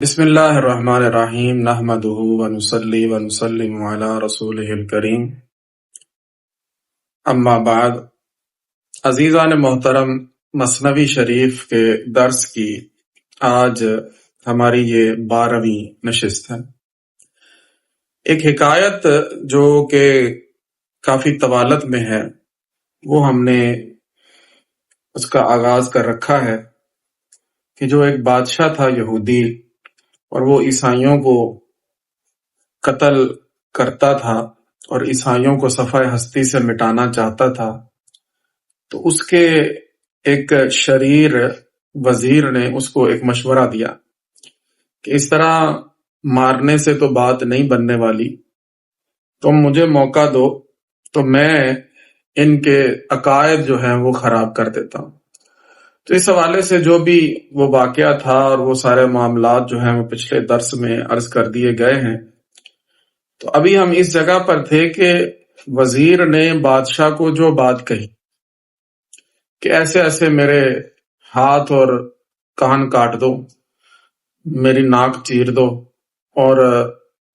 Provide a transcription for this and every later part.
بسم اللہ الرحمن الرحیم نحمدہ ونصلی ونسلم علی رسولہ الکریم اما بعد۔ عزیزان محترم، مثنوی شریف کے درس کی آج ہماری یہ 12ویں نشست ہے۔ ایک حکایت جو کہ کافی طوالت میں ہے وہ ہم نے اس کا آغاز کر رکھا ہے کہ جو ایک بادشاہ تھا یہودی اور وہ عیسائیوں کو قتل کرتا تھا اور عیسائیوں کو صفحہ ہستی سے مٹانا چاہتا تھا، تو اس کے ایک شریر وزیر نے اس کو ایک مشورہ دیا کہ اس طرح مارنے سے تو بات نہیں بننے والی، تم مجھے موقع دو تو میں ان کے عقائد جو ہیں وہ خراب کر دیتا ہوں۔ تو اس حوالے سے جو بھی وہ واقعہ تھا اور وہ سارے معاملات جو ہیں وہ پچھلے درس میں عرض کر دیے گئے ہیں۔ تو ابھی ہم اس جگہ پر تھے کہ وزیر نے بادشاہ کو جو بات کہی کہ ایسے ایسے میرے ہاتھ اور کان کاٹ دو، میری ناک چیر دو اور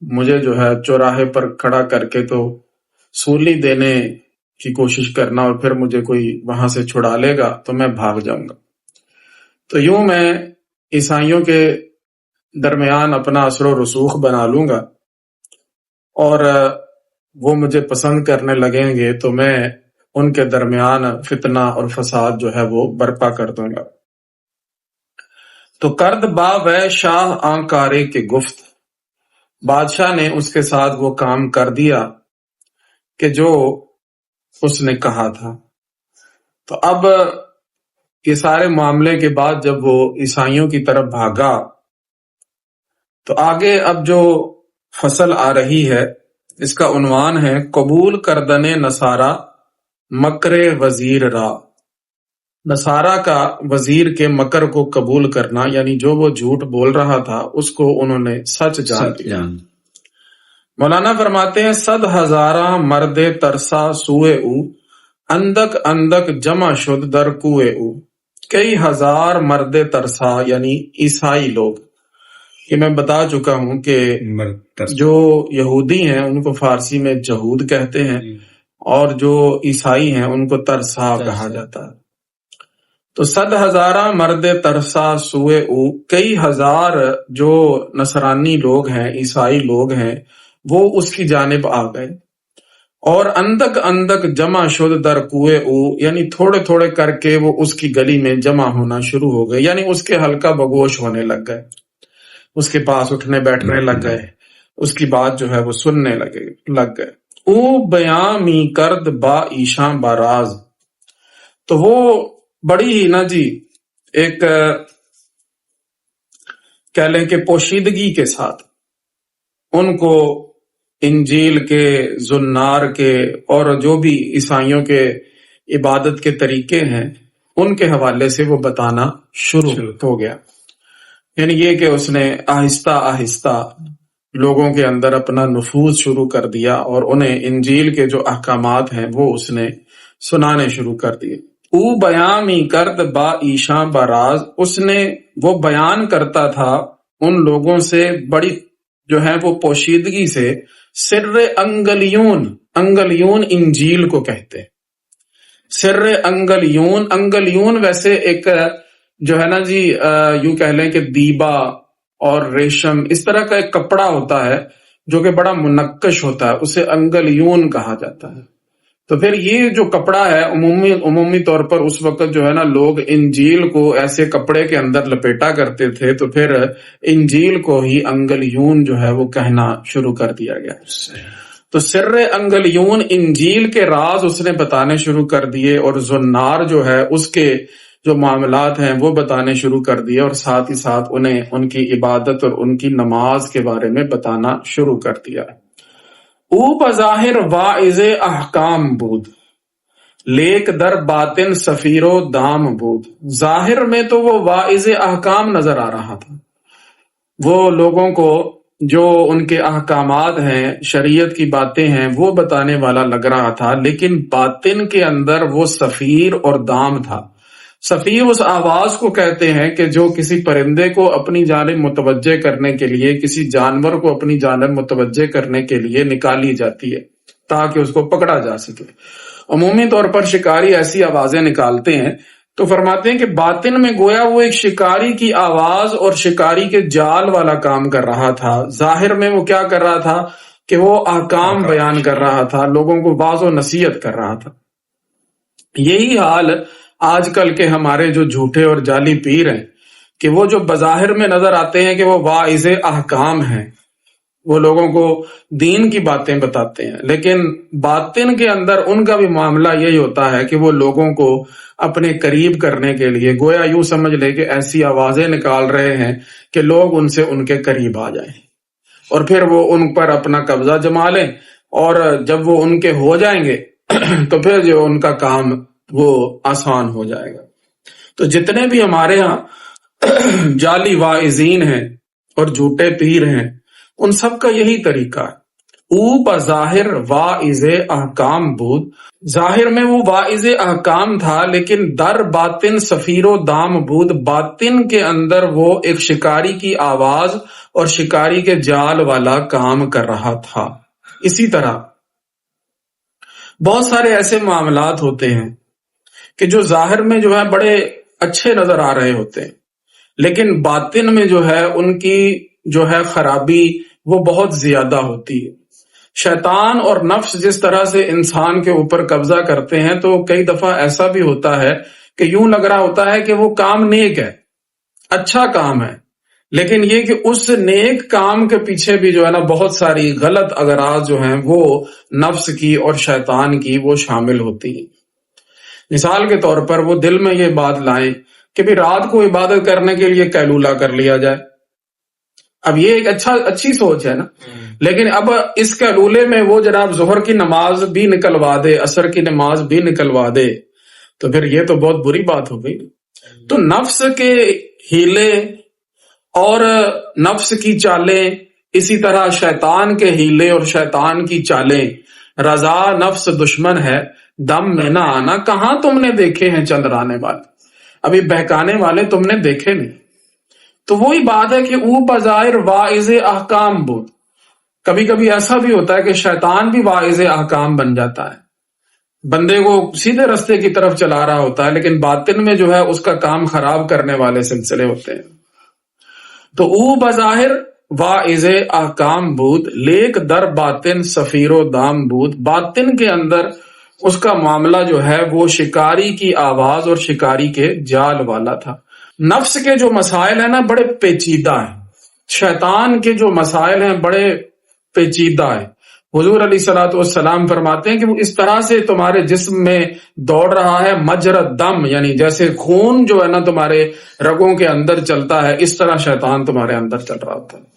مجھے جو ہے چوراہے پر کھڑا کر کے تو سولی دینے کی کوشش کرنا، اور پھر مجھے کوئی وہاں سے چھڑا لے گا تو میں بھاگ جاؤں گا۔ تو یوں میں عیسائیوں کے درمیان اپنا اثر و رسوخ بنا لوں گا اور وہ مجھے پسند کرنے لگیں گے تو میں ان کے درمیان فتنہ اور فساد جو ہے وہ برپا کر دوں گا۔ تو کرد با وے شاہ آنکارے کے گفت، بادشاہ نے اس کے ساتھ وہ کام کر دیا کہ جو اس نے کہا تھا۔ تو اب یہ سارے معاملے کے بعد جب وہ عیسائیوں کی طرف بھاگا تو آگے اب جو فصل آ رہی ہے اس کا عنوان ہے قبول کردن نصارہ مکر وزیر را۔ نصارہ کا وزیر کے مکر کو قبول کرنا، یعنی جو وہ جھوٹ بول رہا تھا اس کو انہوں نے سچ جان لیا۔ مولانا فرماتے ہیں صد ہزارہ مرد ترسا سوئے او، اندک اندک جمع شد در کوئے او۔ کئی ہزار مرد ترسا یعنی عیسائی لوگ، یہ میں بتا چکا ہوں کہ جو یہودی ہیں ان کو فارسی میں جہود کہتے ہیں اور جو عیسائی ہیں ان کو ترسا کہا جاتا ہے۔ تو صد ہزارہ مرد ترسا سوئے او، کئی ہزار جو نصرانی لوگ ہیں، عیسائی لوگ ہیں، وہ اس کی جانب آ گئے۔ اور اندک اندک جمع شد در کوئے او، یعنی تھوڑے تھوڑے کر کے وہ اس کی گلی میں جمع ہونا شروع ہو گئے، یعنی اس کے حلقہ بگوش ہونے لگ گئے، اس کے پاس اٹھنے بیٹھنے لگ گئے، اس کی بات جو ہے وہ سننے لگ گئے۔ او بیاں می کرد با ایشاں باراز، تو وہ بڑی ہی نا جی ایک کہہ لیں کہ پوشیدگی کے ساتھ ان کو انجیل کے، زنار کے اور جو بھی عیسائیوں کے عبادت کے طریقے ہیں ان کے حوالے سے وہ بتانا شروع ہو گیا۔ یعنی یہ کہ اس نے آہستہ آہستہ لوگوں کے اندر اپنا نفوذ شروع کر دیا اور انہیں انجیل کے جو احکامات ہیں وہ اس نے سنانے شروع کر دیے۔ او بیان می کرد با ایشاں باراز، اس نے وہ بیان کرتا تھا ان لوگوں سے بڑی جو ہے وہ پوشیدگی سے، سر انگلیون، انگلیون انجیل کو کہتے ہیں، سر انگلیون۔ انگلیون ویسے ایک جو ہے نا جی یوں کہہ لیں کہ دیبا اور ریشم اس طرح کا ایک کپڑا ہوتا ہے جو کہ بڑا منقش ہوتا ہے، اسے انگلیون کہا جاتا ہے۔ تو پھر یہ جو کپڑا ہے عمومی طور پر اس وقت جو ہے نا لوگ انجیل کو ایسے کپڑے کے اندر لپیٹا کرتے تھے، تو پھر انجیل کو ہی انگلیون جو ہے وہ کہنا شروع کر دیا گیا۔ تو سر انگلیون، انجیل کے راز اس نے بتانے شروع کر دیے، اور زنار جو ہے اس کے جو معاملات ہیں وہ بتانے شروع کر دیے، اور ساتھ ہی ساتھ انہیں ان کی عبادت اور ان کی نماز کے بارے میں بتانا شروع کر دیا۔ او بظاہر واعظ احکام بود، لیک در باطن سفیر و دام بود۔ ظاہر میں تو وہ واعظ احکام نظر آ رہا تھا، وہ لوگوں کو جو ان کے احکامات ہیں، شریعت کی باتیں ہیں وہ بتانے والا لگ رہا تھا، لیکن باطن کے اندر وہ سفیر اور دام تھا۔ سفیر اس آواز کو کہتے ہیں کہ جو کسی پرندے کو اپنی جانب متوجہ کرنے کے لیے، کسی جانور کو اپنی جانب متوجہ کرنے کے لیے نکالی جاتی ہے تاکہ اس کو پکڑا جا سکے۔ عمومی طور پر شکاری ایسی آوازیں نکالتے ہیں، تو فرماتے ہیں کہ باطن میں گویا وہ ایک شکاری کی آواز اور شکاری کے جال والا کام کر رہا تھا، ظاہر میں وہ کیا کر رہا تھا کہ وہ احکام بیان کر رہا تھا، لوگوں کو واعظ و نصیحت کر رہا تھا۔ یہی حال آج کل کے ہمارے جو جھوٹے اور جعلی پیر ہیں کہ وہ جو بظاہر میں نظر آتے ہیں کہ وہ واعظ احکام ہیں، وہ لوگوں کو دین کی باتیں بتاتے ہیں، لیکن باطن کے اندر ان کا بھی معاملہ یہی ہوتا ہے کہ وہ لوگوں کو اپنے قریب کرنے کے لیے گویا یوں سمجھ لے کہ ایسی آوازیں نکال رہے ہیں کہ لوگ ان سے ان کے قریب آ جائیں، اور پھر وہ ان پر اپنا قبضہ جما لیں، اور جب وہ ان کے ہو جائیں گے تو پھر جو ان کا کام وہ آسان ہو جائے گا۔ تو جتنے بھی ہمارے ہاں جعلی واعظین ہیں اور جھوٹے پیر ہیں، ان سب کا یہی طریقہ ہے۔ او بظاہر واعظ احکام بود، ظاہر میں وہ واعظ احکام تھا، لیکن در باطن سفیر و دام بود، باطن کے اندر وہ ایک شکاری کی آواز اور شکاری کے جال والا کام کر رہا تھا۔ اسی طرح بہت سارے ایسے معاملات ہوتے ہیں کہ جو ظاہر میں جو ہے بڑے اچھے نظر آ رہے ہوتے ہیں، لیکن باطن میں جو ہے ان کی جو ہے خرابی وہ بہت زیادہ ہوتی ہے۔ شیطان اور نفس جس طرح سے انسان کے اوپر قبضہ کرتے ہیں، تو کئی دفعہ ایسا بھی ہوتا ہے کہ یوں لگ رہا ہوتا ہے کہ وہ کام نیک ہے، اچھا کام ہے، لیکن یہ کہ اس نیک کام کے پیچھے بھی جو ہے نا بہت ساری غلط اغراض جو ہیں وہ نفس کی اور شیطان کی وہ شامل ہوتی ہیں۔ مثال کے طور پر وہ دل میں یہ بات لائیں کہ بھی رات کو عبادت کرنے کے لیے قیلولہ کر لیا جائے۔ اب یہ ایک اچھی سوچ ہے نا، لیکن اب اس قیلولے میں وہ جناب ظہر کی نماز بھی نکلوا دے، عصر کی نماز بھی نکلوا دے، تو پھر یہ تو بہت بری بات ہو گئی۔ تو نفس کے ہیلے اور نفس کی چالیں، اسی طرح شیطان کے ہیلے اور شیطان کی چالیں، رضا نفس دشمن ہے دم میں نہ آنا، کہاں تم نے دیکھے ہیں چندرانے والے، ابھی بہکانے والے تم نے دیکھے نہیں۔ تو وہی بات ہے کہ او بظاہر واعظ احکام بود۔ کبھی کبھی ایسا بھی ہوتا ہے کہ شیطان بھی واعظ احکام بن جاتا ہے، بندے کو سیدھے رستے کی طرف چلا رہا ہوتا ہے، لیکن باطن میں جو ہے اس کا کام خراب کرنے والے سلسلے ہوتے ہیں۔ تو او بظاہر واعظ احکام بود، لیک در باطن سفیر و دام بود، باطن کے اندر اس کا معاملہ جو ہے وہ شکاری کی آواز اور شکاری کے جال والا تھا۔ نفس کے جو مسائل ہیں نا بڑے پیچیدہ ہیں، شیطان کے جو مسائل ہیں بڑے پیچیدہ ہیں۔ حضور علیہ الصلوۃ والسلام فرماتے ہیں کہ وہ اس طرح سے تمہارے جسم میں دوڑ رہا ہے، مجرد دم، یعنی جیسے خون جو ہے نا تمہارے رگوں کے اندر چلتا ہے، اس طرح شیطان تمہارے اندر چل رہا ہوتا ہے۔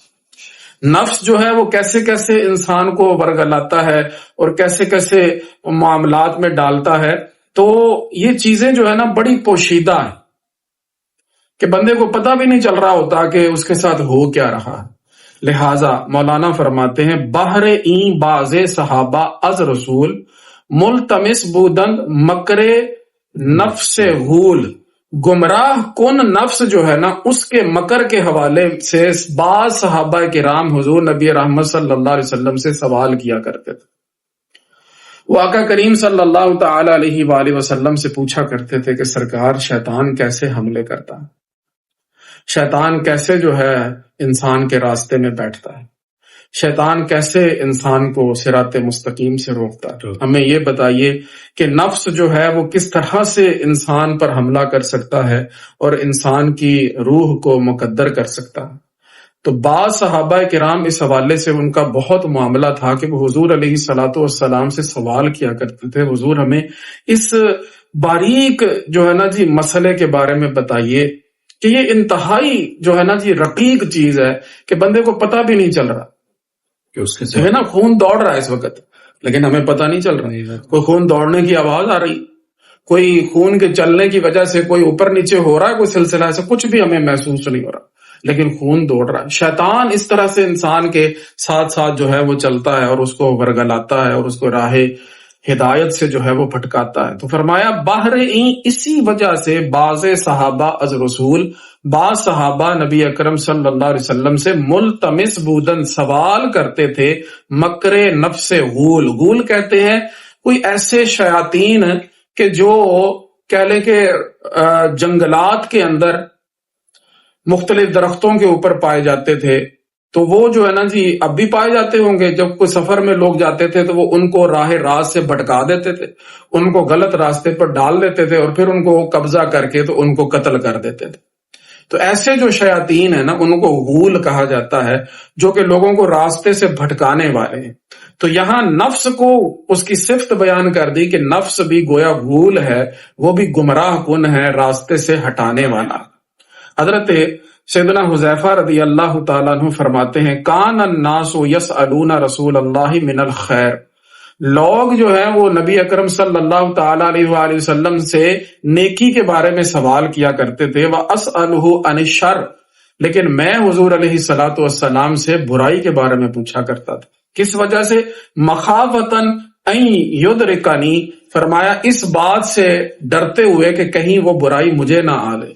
نفس جو ہے وہ کیسے کیسے انسان کو ورگلاتا ہے اور کیسے کیسے معاملات میں ڈالتا ہے، تو یہ چیزیں جو ہے نا بڑی پوشیدہ ہیں کہ بندے کو پتہ بھی نہیں چل رہا ہوتا کہ اس کے ساتھ ہو کیا رہا ہے۔ لہٰذا مولانا فرماتے ہیں بہر این باز صحابہ از رسول ملتمس بودند مکر نفس غول، گمراہ کن نفس جو ہے نا اس کے مکر کے حوالے سے بعض صحابہ کرام حضور نبی رحمت صلی اللہ علیہ وسلم سے سوال کیا کرتے تھے۔ وہ آقا کریم صلی اللہ تعالی علیہ وآلہ وسلم سے پوچھا کرتے تھے کہ سرکار شیطان کیسے حملے کرتا ہے، شیطان کیسے جو ہے انسان کے راستے میں بیٹھتا ہے، شیطان کیسے انسان کو صراط مستقیم سے روکتا ہے، ہمیں یہ بتائیے کہ نفس جو ہے وہ کس طرح سے انسان پر حملہ کر سکتا ہے اور انسان کی روح کو مقدر کر سکتا ہے۔ تو بعض صحابہ کرام اس حوالے سے ان کا بہت معاملہ تھا کہ وہ حضور علیہ الصلوۃ والسلام سے سوال کیا کرتے تھے، حضور ہمیں اس باریک جو ہے نا جی مسئلے کے بارے میں بتائیے کہ یہ انتہائی جو ہے نا جی رقیق چیز ہے کہ بندے کو پتہ بھی نہیں چل رہا کہ اس کے ہے نا خون دوڑ رہا ہے اس وقت، لیکن ہمیں پتہ نہیں چل رہا، کوئی خون دوڑنے کی آواز آ رہی، کوئی خون کے چلنے کی وجہ سے کوئی اوپر نیچے ہو رہا ہے، کوئی سلسلہ ایسا کچھ بھی ہمیں محسوس نہیں ہو رہا، لیکن خون دوڑ رہا ہے۔ شیطان اس طرح سے انسان کے ساتھ ساتھ جو ہے وہ چلتا ہے اور اس کو ورگلاتا ہے اور اس کو راہ ہدایت سے جو ہے وہ بھٹکاتا ہے۔ تو فرمایا بہر این، اسی وجہ سے بعض صحابہ از رسول، بعض صحابہ نبی اکرم صلی اللہ علیہ وسلم سے ملتمس بودن، سوال کرتے تھے، مکر نفس غول، غول کہتے ہیں کوئی ایسے شیاطین کہ جو کہہ لیں کہ جنگلات کے اندر مختلف درختوں کے اوپر پائے جاتے تھے، تو وہ جو ہے نا جی اب بھی پائے جاتے ہوں گے، جب کوئی سفر میں لوگ جاتے تھے تو وہ ان کو راہ راست سے بھٹکا دیتے تھے، ان کو غلط راستے پر ڈال دیتے تھے اور پھر ان کو قبضہ کر کے تو ان کو قتل کر دیتے تھے۔ تو ایسے جو شیاطین ہیں نا ان کو غول کہا جاتا ہے، جو کہ لوگوں کو راستے سے بھٹکانے والے ہیں۔ تو یہاں نفس کو اس کی صفت بیان کر دی کہ نفس بھی گویا غول ہے، وہ بھی گمراہ کن ہے، راستے سے ہٹانے والا۔ حضرت سیدنا حذیفہ رضی اللہ تعالیٰ عنہ فرماتے ہیں کان الناس یسألون رسول اللہ من الخیر، لوگ جو ہیں وہ نبی اکرم صلی اللہ تعالیٰ علیہ وآلہ وسلم سے نیکی کے بارے میں سوال کیا کرتے تھے، وَأَسْأَلُهُ عَنِ الشَّرِّ، لیکن میں حضور علیہ الصلوۃ والسلام سے برائی کے بارے میں پوچھا کرتا تھا۔ کس وجہ سے؟ مخافۃً ان یدرکنی، فرمایا اس بات سے ڈرتے ہوئے کہ کہیں وہ برائی مجھے نہ آ لے،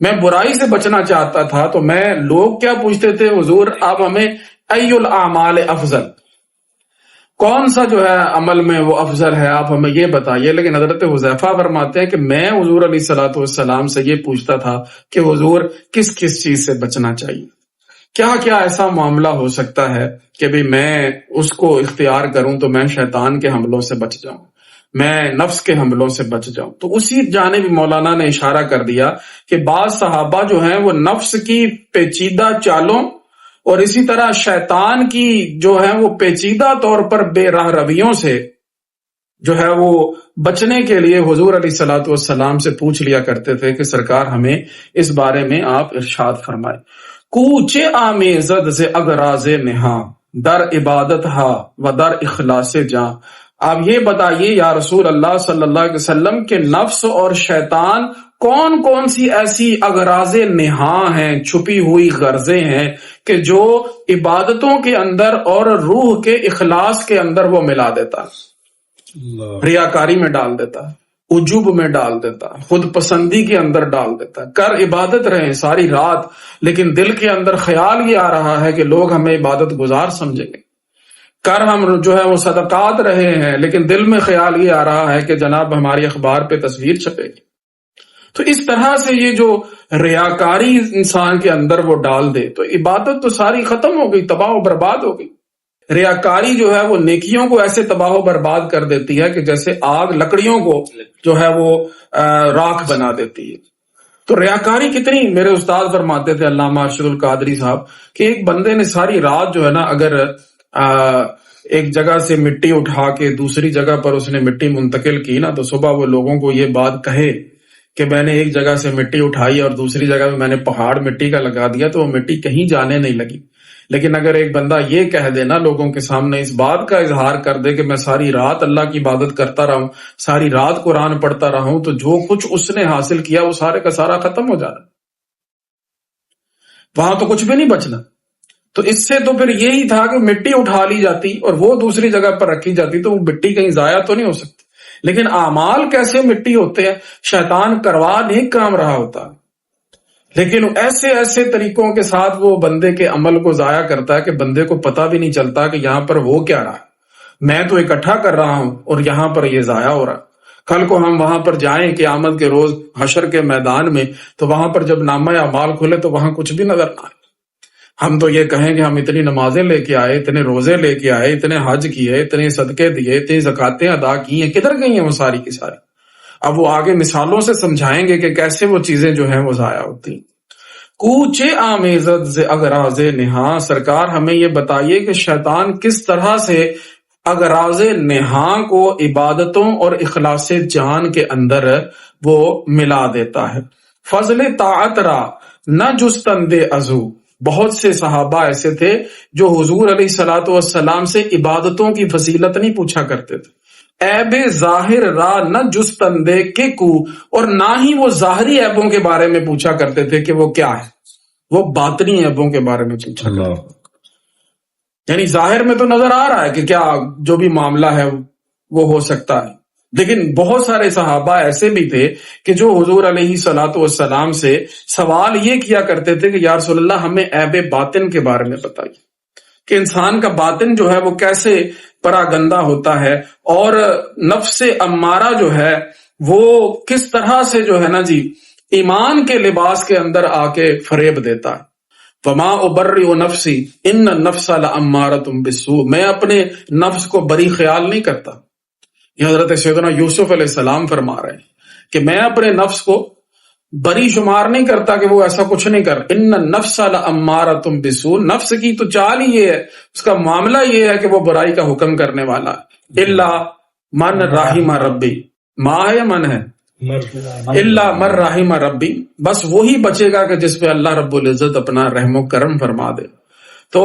میں برائی سے بچنا چاہتا تھا۔ تو میں لوگ کیا پوچھتے تھے، حضور آپ ہمیں ای الاعمال افضل، کون سا جو ہے عمل میں وہ افضل ہے، آپ ہمیں یہ بتائیے۔ لیکن حضرت حذیفہ فرماتے ہیں کہ میں حضور علیہ الصلوۃ والسلام سے یہ پوچھتا تھا کہ حضور کس کس چیز سے بچنا چاہیے، کیا کیا ایسا معاملہ ہو سکتا ہے کہ بھی میں اس کو اختیار کروں تو میں شیطان کے حملوں سے بچ جاؤں، میں نفس کے حملوں سے بچ جاؤں۔ تو اسی جانب مولانا نے اشارہ کر دیا کہ بعض صحابہ جو ہیں وہ نفس کی پیچیدہ چالوں اور اسی طرح شیطان کی جو ہے وہ پیچیدہ طور پر بے راہ رویوں سے جو ہے وہ بچنے کے لیے حضور علیہ الصلوۃ والسلام سے پوچھ لیا کرتے تھے کہ سرکار ہمیں اس بارے میں آپ ارشاد فرمائے۔ کوچے آمیزد سے اغراض نہاں، در عبادت ہا و در اخلاص جاں، آپ یہ بتائیے یا رسول اللہ صلی اللہ علیہ وسلم کہ نفس اور شیطان کون کون سی ایسی اغراض نہاں ہیں، چھپی ہوئی غرضیں ہیں کہ جو عبادتوں کے اندر اور روح کے اخلاص کے اندر وہ ملا دیتا ہے، ریاکاری میں ڈال دیتا ہے، عجوب میں ڈال دیتا ہے، خود پسندی کے اندر ڈال دیتا ہے۔ کر عبادت رہے ساری رات، لیکن دل کے اندر خیال یہ آ رہا ہے کہ لوگ ہمیں عبادت گزار سمجھیں گے۔ کر ہم جو ہے وہ صدقات رہے ہیں، لیکن دل میں خیال یہ آ رہا ہے کہ جناب ہماری اخبار پہ تصویر چھپے گی۔ تو اس طرح سے یہ جو ریاکاری انسان کے اندر وہ ڈال دے تو عبادت تو ساری ختم ہو گئی، تباہ و برباد ہو گئی۔ ریاکاری جو ہے وہ نیکیوں کو ایسے تباہ و برباد کر دیتی ہے کہ جیسے آگ لکڑیوں کو جو ہے وہ راکھ بنا دیتی ہے۔ تو ریاکاری کتنی، میرے استاد فرماتے تھے علامہ ارشد القادری صاحب کہ ایک بندے نے ساری رات جو ہے نا اگر ایک جگہ سے مٹی اٹھا کے دوسری جگہ پر اس نے مٹی منتقل کی نا، تو صبح وہ لوگوں کو یہ بات کہے کہ میں نے ایک جگہ سے مٹی اٹھائی اور دوسری جگہ میں نے پہاڑ مٹی کا لگا دیا، تو وہ مٹی کہیں جانے نہیں لگی۔ لیکن اگر ایک بندہ یہ کہہ دے نا لوگوں کے سامنے، اس بات کا اظہار کر دے کہ میں ساری رات اللہ کی عبادت کرتا رہا ہوں، ساری رات قرآن پڑھتا رہا ہوں، تو جو کچھ اس نے حاصل کیا وہ سارے کا سارا ختم ہو جانا، وہاں تو کچھ بھی نہیں بچنا۔ تو اس سے تو پھر یہی تھا کہ مٹی اٹھا لی جاتی اور وہ دوسری جگہ پر رکھی جاتی تو وہ مٹی کہیں ضائع تو نہیں ہو سکتی۔ لیکن اعمال کیسے مٹی ہوتے ہیں، شیطان کروا نہیں کام رہا ہوتا، لیکن ایسے ایسے طریقوں کے ساتھ وہ بندے کے عمل کو ضائع کرتا ہے کہ بندے کو پتہ بھی نہیں چلتا کہ یہاں پر ہو کیا رہا، میں تو اکٹھا کر رہا ہوں اور یہاں پر یہ ضائع ہو رہا۔ کل کو ہم وہاں پر جائیں قیامت کے روز حشر کے میدان میں، تو وہاں پر جب نامہ اعمال کھلے تو وہاں کچھ بھی نظر نہ آئے۔ ہم تو یہ کہیں کہ ہم اتنی نمازیں لے کے آئے، اتنے روزے لے کے آئے، اتنے حج کیے، اتنے صدقے دیے، اتنی زکاتیں ادا کی ہیں، کدھر گئی ہیں وہ ساری کی ساری؟ اب وہ آگے مثالوں سے سمجھائیں گے کہ کیسے وہ چیزیں جو ہیں وہ ضائع ہوتی ہیں۔ کوچے آمیزد سے اغراض نہاں، سرکار ہمیں یہ بتائیے کہ شیطان کس طرح سے اغراض نہاں کو عبادتوں اور اخلاص جان کے اندر وہ ملا دیتا ہے۔ فضل طاعت را نہ جستن دے عزو، بہت سے صحابہ ایسے تھے جو حضور علیہ الصلوۃ والسلام سے عبادتوں کی فضیلت نہیں پوچھا کرتے تھے۔ عیب ظاہر را نہ جستندے کے کو، اور نہ ہی وہ ظاہری عیبوں کے بارے میں پوچھا کرتے تھے کہ وہ کیا ہے، وہ باطنی عیبوں کے بارے میں پوچھا کرتے تھے۔ یعنی ظاہر میں تو نظر آ رہا ہے کہ کیا جو بھی معاملہ ہے وہ ہو سکتا ہے، لیکن بہت سارے صحابہ ایسے بھی تھے کہ جو حضور علیہ صلاۃ والسلام سے سوال یہ کیا کرتے تھے کہ یا رسول اللہ ہمیں عیب باطن کے بارے میں بتائیے، کہ انسان کا باطن جو ہے وہ کیسے پراگندہ ہوتا ہے، اور نفس امارہ جو ہے وہ کس طرح سے جو ہے نا جی ایمان کے لباس کے اندر آ کے فریب دیتا ہے۔ وما ابرئ نفسی ان النفس لامارۃ بالسوء، میں اپنے نفس کو بری خیال نہیں کرتا۔ یہ حضرت سیدنا یوسف علیہ السلام فرما رہے ہیں کہ میں اپنے نفس کو بری شمار نہیں کرتا کہ وہ ایسا کچھ نہیں کر۔ ان النفس لامارۃ بالسوء، نفس کی تو چال ہی یہ ہے، اس کا معاملہ یہ ہے کہ وہ برائی کا حکم کرنے والا ہے۔ الا من رحم ربی، ماں ہے یا من ہے؟ الا من رحم ربی، بس وہی بچے گا کہ جس پہ اللہ رب العزت اپنا رحم و کرم فرما دے۔ تو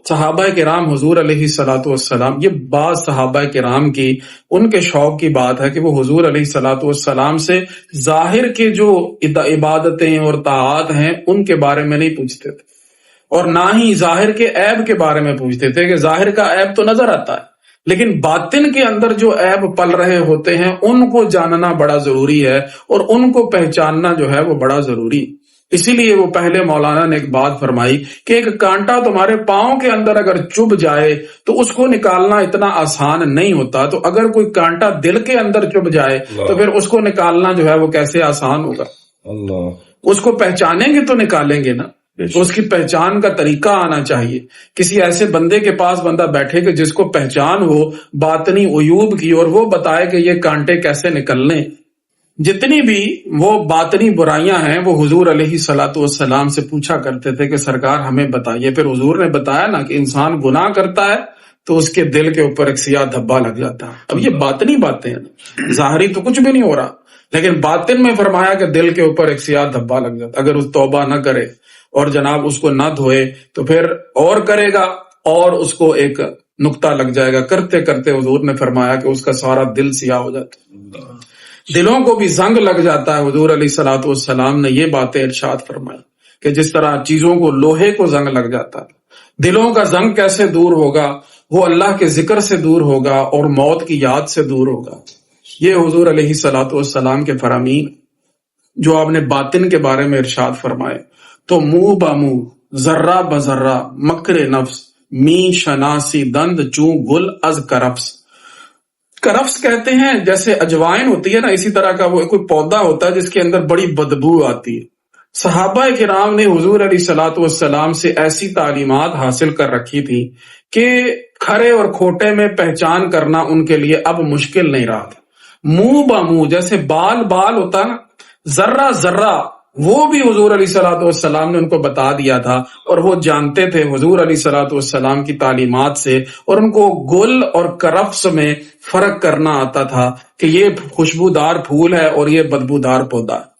صحابہ کرام حضور علیہ صلاۃ والسلام، یہ بعض صحابہ کرام کی ان کے شوق کی بات ہے کہ وہ حضور علیہ صلاۃ والسلام سے ظاہر کے جو عبادتیں اور طاعات ہیں ان کے بارے میں نہیں پوچھتے تھے، اور نہ ہی ظاہر کے عیب کے بارے میں پوچھتے تھے، کہ ظاہر کا عیب تو نظر آتا ہے لیکن باطن کے اندر جو عیب پل رہے ہوتے ہیں ان کو جاننا بڑا ضروری ہے، اور ان کو پہچاننا جو ہے وہ بڑا ضروری ہے۔ اسی لیے وہ پہلے مولانا نے ایک بات فرمائی کہ ایک کانٹا تمہارے پاؤں کے اندر اگر چبھ جائے تو اس کو نکالنا اتنا آسان نہیں ہوتا، تو اگر کوئی کانٹا دل کے اندر چبھ جائے تو پھر اس کو نکالنا جو ہے وہ کیسے آسان ہوگا؟ اس کو پہچانیں گے تو نکالیں گے نا، تو اس کی پہچان کا طریقہ آنا چاہیے۔ کسی ایسے بندے کے پاس بندہ بیٹھے کہ جس کو پہچان ہو باطنی عیوب کی، اور وہ بتائے کہ یہ کانٹے کیسے نکلنے۔ جتنی بھی وہ باطنی برائیاں ہیں وہ حضور علیہ صلاۃ والسلام سے پوچھا کرتے تھے کہ سرکار ہمیں بتائیے۔ پھر حضور نے بتایا نا کہ انسان گناہ کرتا ہے تو اس کے دل کے اوپر ایک سیاہ دھبا لگ جاتا ہے۔ اب یہ باطنی باتیں ہیں، ظاہری تو کچھ بھی نہیں ہو رہا، لیکن باطن میں فرمایا کہ دل کے اوپر ایک سیاہ دھبا لگ جاتا ہے۔ اگر اس توبہ نہ کرے اور جناب اس کو نہ دھوئے تو پھر اور کرے گا اور اس کو ایک نقطہ لگ جائے گا، کرتے کرتے حضور نے فرمایا کہ اس کا سارا دل سیاہ ہو جاتا ہے، دلوں کو بھی زنگ لگ جاتا ہے۔ حضور علیہ الصلوۃ والسلام نے یہ باتیں ارشاد فرمائی کہ جس طرح چیزوں کو لوہے کو زنگ لگ جاتا ہے، دلوں کا زنگ کیسے دور ہوگا؟ وہ اللہ کے ذکر سے دور ہوگا اور موت کی یاد سے دور ہوگا۔ یہ حضور علیہ الصلوۃ والسلام کے فرامین جو آپ نے باطن کے بارے میں ارشاد فرمائے، تو منہ بہ منہ، ذرہ بذرہ، مکر نفس، می شناسی دند چوں گل از کرفس۔ کرفس کہتے ہیں جیسے اجوائن ہوتی ہے نا، اسی طرح کا وہ کوئی پودا ہوتا ہے جس کے اندر بڑی بدبو آتی ہے۔ صحابہ کرام نے حضور علیہ الصلوۃ والسلام سے ایسی تعلیمات حاصل کر رکھی تھی کہ کھرے اور کھوٹے میں پہچان کرنا ان کے لیے اب مشکل نہیں رہا تھا۔ منہ بہ منہ، جیسے بال بال ہوتا نا، ذرہ ذرہ، وہ بھی حضور علیہ الصلوۃ والسلام نے ان کو بتا دیا تھا، اور وہ جانتے تھے حضور علیہ الصلوۃ والسلام کی تعلیمات سے، اور ان کو گل اور کرفس میں فرق کرنا آتا تھا کہ یہ خوشبودار پھول ہے اور یہ بدبودار پودا ہے۔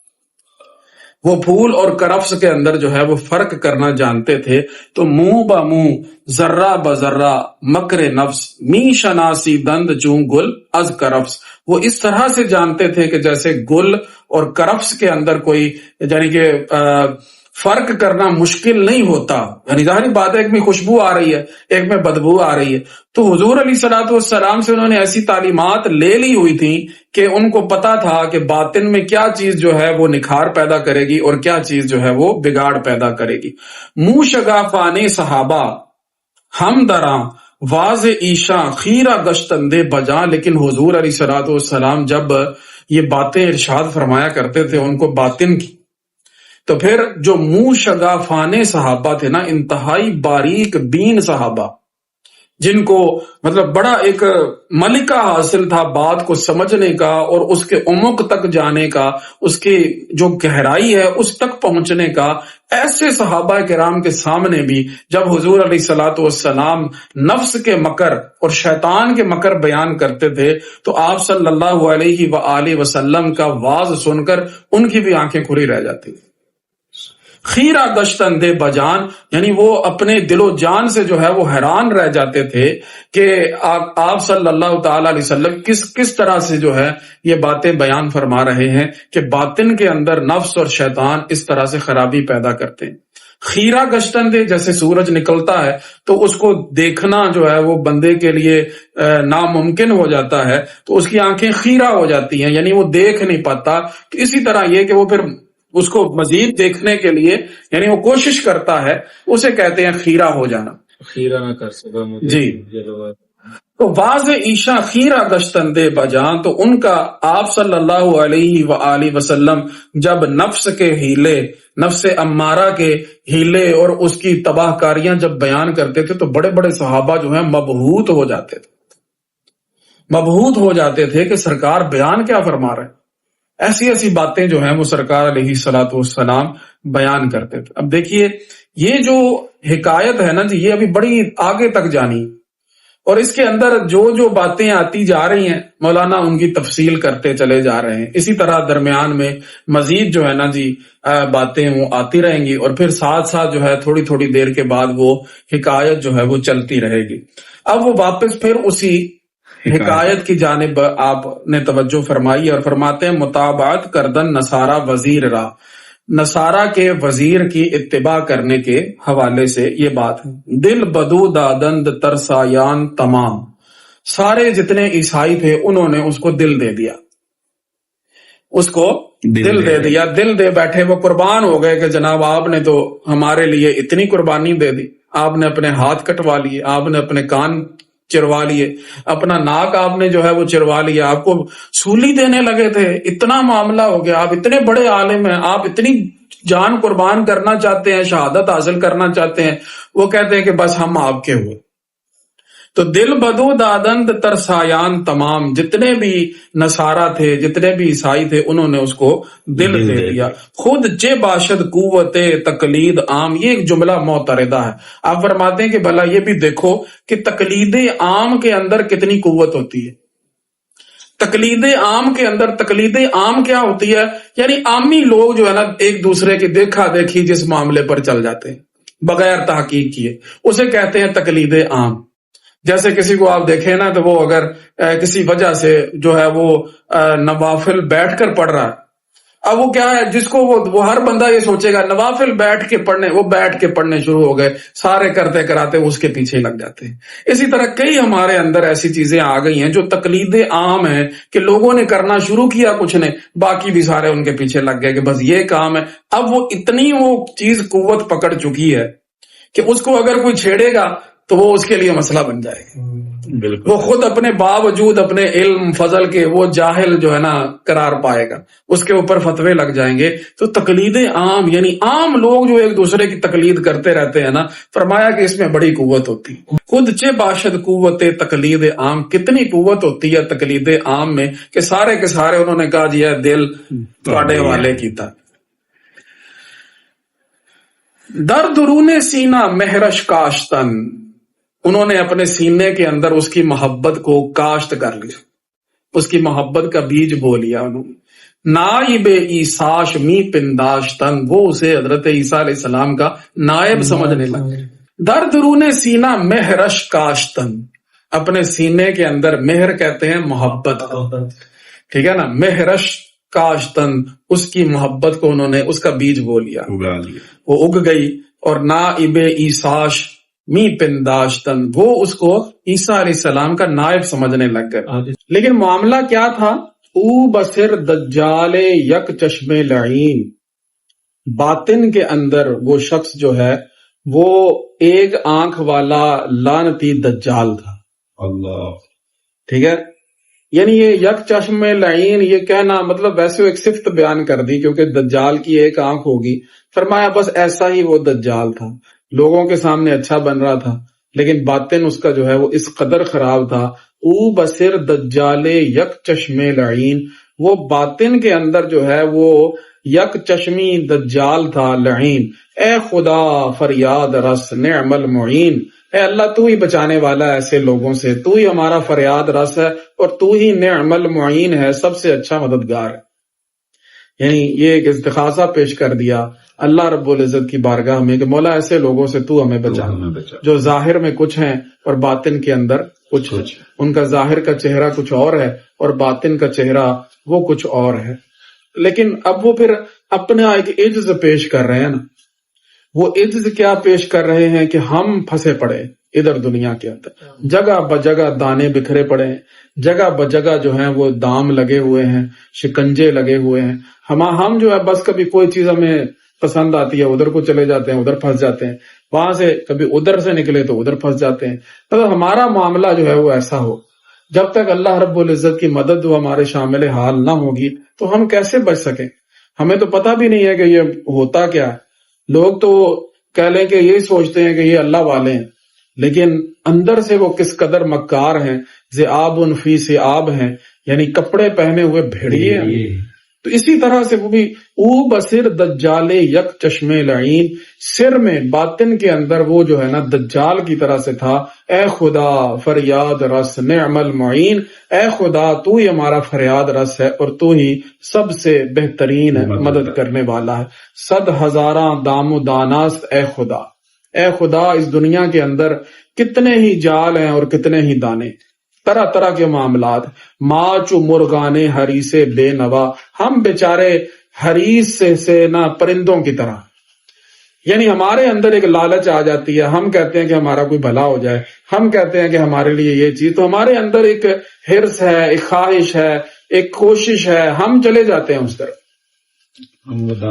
وہ پھول اور کرفس کے اندر جو ہے وہ فرق کرنا جانتے تھے۔ تو منہ بہ منہ، ذرہ بہ ذرہ، مکر نفس، می شناسی دند چوں گل از کرفس، وہ اس طرح سے جانتے تھے کہ جیسے گل اور کرفس کے اندر کوئی یعنی کہ فرق کرنا مشکل نہیں ہوتا، یعنی ظاہری بات ہے ایک میں خوشبو آ رہی ہے ایک میں بدبو آ رہی ہے۔ تو حضور علیہ الصلوۃ والسلام سے انہوں نے ایسی تعلیمات لے لی ہوئی تھی کہ ان کو پتا تھا کہ باطن میں کیا چیز جو ہے وہ نکھار پیدا کرے گی اور کیا چیز جو ہے وہ بگاڑ پیدا کرے گی۔ منہ شگافانے صحابہ ہم دراں واز ایشاں خیرہ گشتندے بجاں، لیکن حضور علیہ الصلوۃ والسلام جب یہ باتیں ارشاد فرمایا کرتے تھے ان کو باطن کی، تو پھر جو منہ شگافانے صحابہ تھے نا، انتہائی باریک بین صحابہ، جن کو مطلب بڑا ایک ملکہ حاصل تھا بات کو سمجھنے کا اور اس کے عمق تک جانے کا، اس کی جو گہرائی ہے اس تک پہنچنے کا، ایسے صحابہ کرام کے سامنے بھی جب حضور علیہ الصلوۃ والسلام نفس کے مکر اور شیطان کے مکر بیان کرتے تھے تو آپ صلی اللہ علیہ وآلہ وسلم کا واز سن کر ان کی بھی آنکھیں کھلی رہ جاتی تھی۔ خیرہ گشتندے بجان، یعنی وہ اپنے دل و جان سے جو ہے وہ حیران رہ جاتے تھے کہ آپ صلی اللہ تعالی علیہ وسلم کس طرح سے جو ہے یہ باتیں بیان فرما رہے ہیں کہ باطن کے اندر نفس اور شیطان اس طرح سے خرابی پیدا کرتے ہیں۔ خیرہ گشتن دے، جیسے سورج نکلتا ہے تو اس کو دیکھنا جو ہے وہ بندے کے لیے ناممکن ہو جاتا ہے، تو اس کی آنکھیں خیرہ ہو جاتی ہیں، یعنی وہ دیکھ نہیں پاتا. اسی طرح یہ کہ وہ پھر اس کو مزید دیکھنے کے لیے یعنی وہ کوشش کرتا ہے، اسے کہتے ہیں خیرہ ہو جانا. خیرہ نہ کر سکا مجھے جی. تو واضح عیشا خیرہ گشتن دے بجان، تو ان کا آپ صلی اللہ علیہ وآلہ وسلم جب نفس کے ہیلے، نفس امارہ کے ہیلے اور اس کی تباہ کاریاں جب بیان کرتے تھے تو بڑے بڑے صحابہ جو ہیں مبہوت ہو جاتے تھے، مبہوت ہو جاتے تھے کہ سرکار بیان کیا فرما رہے ہیں. ایسی ایسی باتیں جو ہیں وہ سرکار علیہ الصلوۃ والسلام بیان کرتے تھے. اب دیکھیے یہ جو حکایت ہے نا جی، یہ ابھی بڑی آگے تک جانی، اور اس کے اندر جو جو باتیں آتی جا رہی ہیں مولانا ان کی تفصیل کرتے چلے جا رہے ہیں. اسی طرح درمیان میں مزید جو ہے نا جی باتیں وہ آتی رہیں گی، اور پھر ساتھ ساتھ جو ہے تھوڑی تھوڑی دیر کے بعد وہ حکایت جو ہے وہ چلتی رہے گی. اب وہ واپس پھر اسی حکایت کی جانب آپ نے توجہ فرمائی اور فرماتے ہیں متابعت کردن نصارہ وزیر را، نصارہ کے وزیر کی اتباع کرنے کے حوالے سے یہ بات ہے. دل بدو دادند ترسایان تمام، سارے جتنے عیسائی تھے انہوں نے اس کو دل دے دیا، اس کو دل دے دیا، دل دے بیٹھے، وہ قربان ہو گئے کہ جناب آپ نے تو ہمارے لیے اتنی قربانی دے دی، آپ نے اپنے ہاتھ کٹوا لیے، آپ نے اپنے کان چروا لیے، اپنا ناک آپ نے جو ہے وہ چروا لیا، آپ کو سولی دینے لگے تھے، اتنا معاملہ ہو گیا، آپ اتنے بڑے عالم ہیں، آپ اتنی جان قربان کرنا چاہتے ہیں، شہادت حاصل کرنا چاہتے ہیں. وہ کہتے ہیں کہ بس ہم آپ کے ہوئے. تو دل بدو دادند ترسایان تمام، جتنے بھی نصارہ تھے، جتنے بھی عیسائی تھے، انہوں نے اس کو دل دے دیا. خود چے باشد قوت تقلید عام، یہ ایک جملہ معترضہ ہے. آپ فرماتے ہیں کہ بھلا یہ بھی دیکھو کہ تقلید عام کے اندر کتنی قوت ہوتی ہے. تقلید عام کے اندر، تقلید عام کیا ہوتی ہے؟ یعنی عامی لوگ جو ہے نا ایک دوسرے کی دیکھا دیکھی جس معاملے پر چل جاتے ہیں بغیر تحقیق کیے، اسے کہتے ہیں تقلید عام. جیسے کسی کو آپ دیکھیں نا تو وہ اگر کسی وجہ سے جو ہے وہ نوافل بیٹھ کر پڑھ رہا ہے، اب وہ کیا ہے، جس کو وہ ہر بندہ یہ سوچے گا نوافل بیٹھ کے پڑھنے، وہ بیٹھ کے پڑھنے شروع ہو گئے، سارے کرتے کراتے اس کے پیچھے لگ جاتے ہیں. اسی طرح کئی ہمارے اندر ایسی چیزیں آ گئی ہیں جو تقلید عام ہیں کہ لوگوں نے کرنا شروع کیا کچھ نے، باقی بھی سارے ان کے پیچھے لگ گئے کہ بس یہ کام ہے. اب وہ اتنی وہ چیز قوت پکڑ چکی ہے کہ اس کو اگر کوئی چھیڑے گا تو وہ اس کے لیے مسئلہ بن جائے گا. وہ خود اپنے باوجود اپنے علم فضل کے وہ جاہل جو ہے نا قرار پائے گا، اس کے اوپر فتوے لگ جائیں گے. تو تقلید عام یعنی عام لوگ جو ایک دوسرے کی تقلید کرتے رہتے ہیں نا، فرمایا کہ اس میں بڑی قوت ہوتی. خود چے باشد قوت تقلید عام، کتنی قوت ہوتی ہے تقلید عام میں کہ سارے کے سارے انہوں نے کہا جی ہے دل تواڈے والے کیتا. در درون سینہ مہرش کاشتن، انہوں نے اپنے سینے کے اندر اس کی محبت کو کاشت کر لیا، اس کی محبت کا بیج بو لیا انہوں نے. نائب عیساش می پنداشتن، وہ اسے حضرت عیسیٰ علیہ السلام کا نائب سمجھنے لگے. در درون سینہ مہرش کاشتن، اپنے سینے کے اندر، مہر کہتے ہیں محبت، ٹھیک ہے نا، مہرش کاشتن، اس کی محبت کو انہوں نے اس کا بیج بو لیا، وہ اگ گئی. اور نائب عیساش می پنداشتن، وہ اس کو عیسیٰ علیہ السلام کا نائب سمجھنے لگ گئے. لیکن معاملہ کیا تھا؟ او بصر دجال یک چشم لعین، باطن کے اندر وہ شخص جو ہے وہ ایک آنکھ والا لعنتی دجال تھا. اللہ، ٹھیک ہے، یعنی یہ یک چشم لعین یہ کہنا مطلب ویسے ایک صفت بیان کر دی کیونکہ دجال کی ایک آنکھ ہوگی. فرمایا بس ایسا ہی وہ دجال تھا، لوگوں کے سامنے اچھا بن رہا تھا لیکن باطن اس کا جو ہے وہ اس قدر خراب تھا. او بصر دجال یک چشم لعین، وہ باطن کے اندر جو ہے وہ یک چشمی دجال تھا لعین. اے خدا فریاد رس نعم المعین، اے اللہ تو ہی بچانے والا ہے ایسے لوگوں سے، تو ہی ہمارا فریاد رس ہے اور تو ہی نعم المعین ہے، سب سے اچھا مددگار ہے. یعنی یہ ایک استغاثہ پیش کر دیا اللہ رب العزت کی بارگاہ میں کہ مولا ایسے لوگوں سے تو ہمیں بچا، جو ظاہر میں کچھ ہیں اور باطن کے اندر کچھ ہے. ان کا ظاہر کا چہرہ کچھ اور ہے اور باطن کا چہرہ وہ کچھ اور ہے. لیکن اب وہ پھر اپنا ایک عجز پیش کر رہے ہیں نا، وہ عجز کیا پیش کر رہے ہیں کہ ہم پھنسے پڑے ادھر دنیا کے اندر، جگہ بجگہ دانے بکھرے پڑے ہیں، جگہ بجگہ جو ہیں وہ دام لگے ہوئے ہیں، شکنجے لگے ہوئے ہیں. ہم جو ہے بس کبھی کوئی چیز ہمیں پسند آتی ہے ادھر کو چلے جاتے ہیں، ادھر پھنس جاتے ہیں، وہاں سے کبھی ادھر سے نکلے تو ادھر پھنس جاتے ہیں. تو ہمارا معاملہ جو ہے وہ ایسا ہو، جب تک اللہ رب العزت کی مدد وہ ہمارے شامل حال نہ ہوگی تو ہم کیسے بچ سکیں؟ ہمیں تو پتہ بھی نہیں ہے کہ یہ ہوتا کیا ہے. لوگ تو کہہ لیں کہ یہی سوچتے ہیں کہ یہ اللہ والے ہیں، لیکن اندر سے وہ کس قدر مکار ہیں. ذئاب فی ثیاب ہیں، یعنی کپڑے پہنے ہوئے بھیڑیے ہیں. تو اسی طرح سے وہ بھی او بصر دجال یک چشم لعین، سر میں باطن کے اندر وہ جو ہے نا دجال کی طرح سے تھا. اے خدا فریاد رس نعم المعین، اے خدا تو ہی ہمارا فریاد رس ہے اور تو ہی سب سے بہترین مدد کرنے والا ہے. 100,000 دام و داناست اے خدا. اے خدا اس دنیا کے اندر کتنے ہی جال ہیں اور کتنے ہی دانے، طرح طرح کے معاملات. ماچو مرغانے حریث بے نوا، ہم بیچارے حریث سے نہ پرندوں کی طرح. یعنی ہمارے اندر ایک لالچ آ جاتی ہے، ہم کہتے ہیں کہ ہمارا کوئی بھلا ہو جائے، ہم کہتے ہیں کہ ہمارے لیے یہ چیز، تو ہمارے اندر ایک حرص ہے، ایک خواہش ہے، ایک کوشش ہے، ہم چلے جاتے ہیں اس طرف.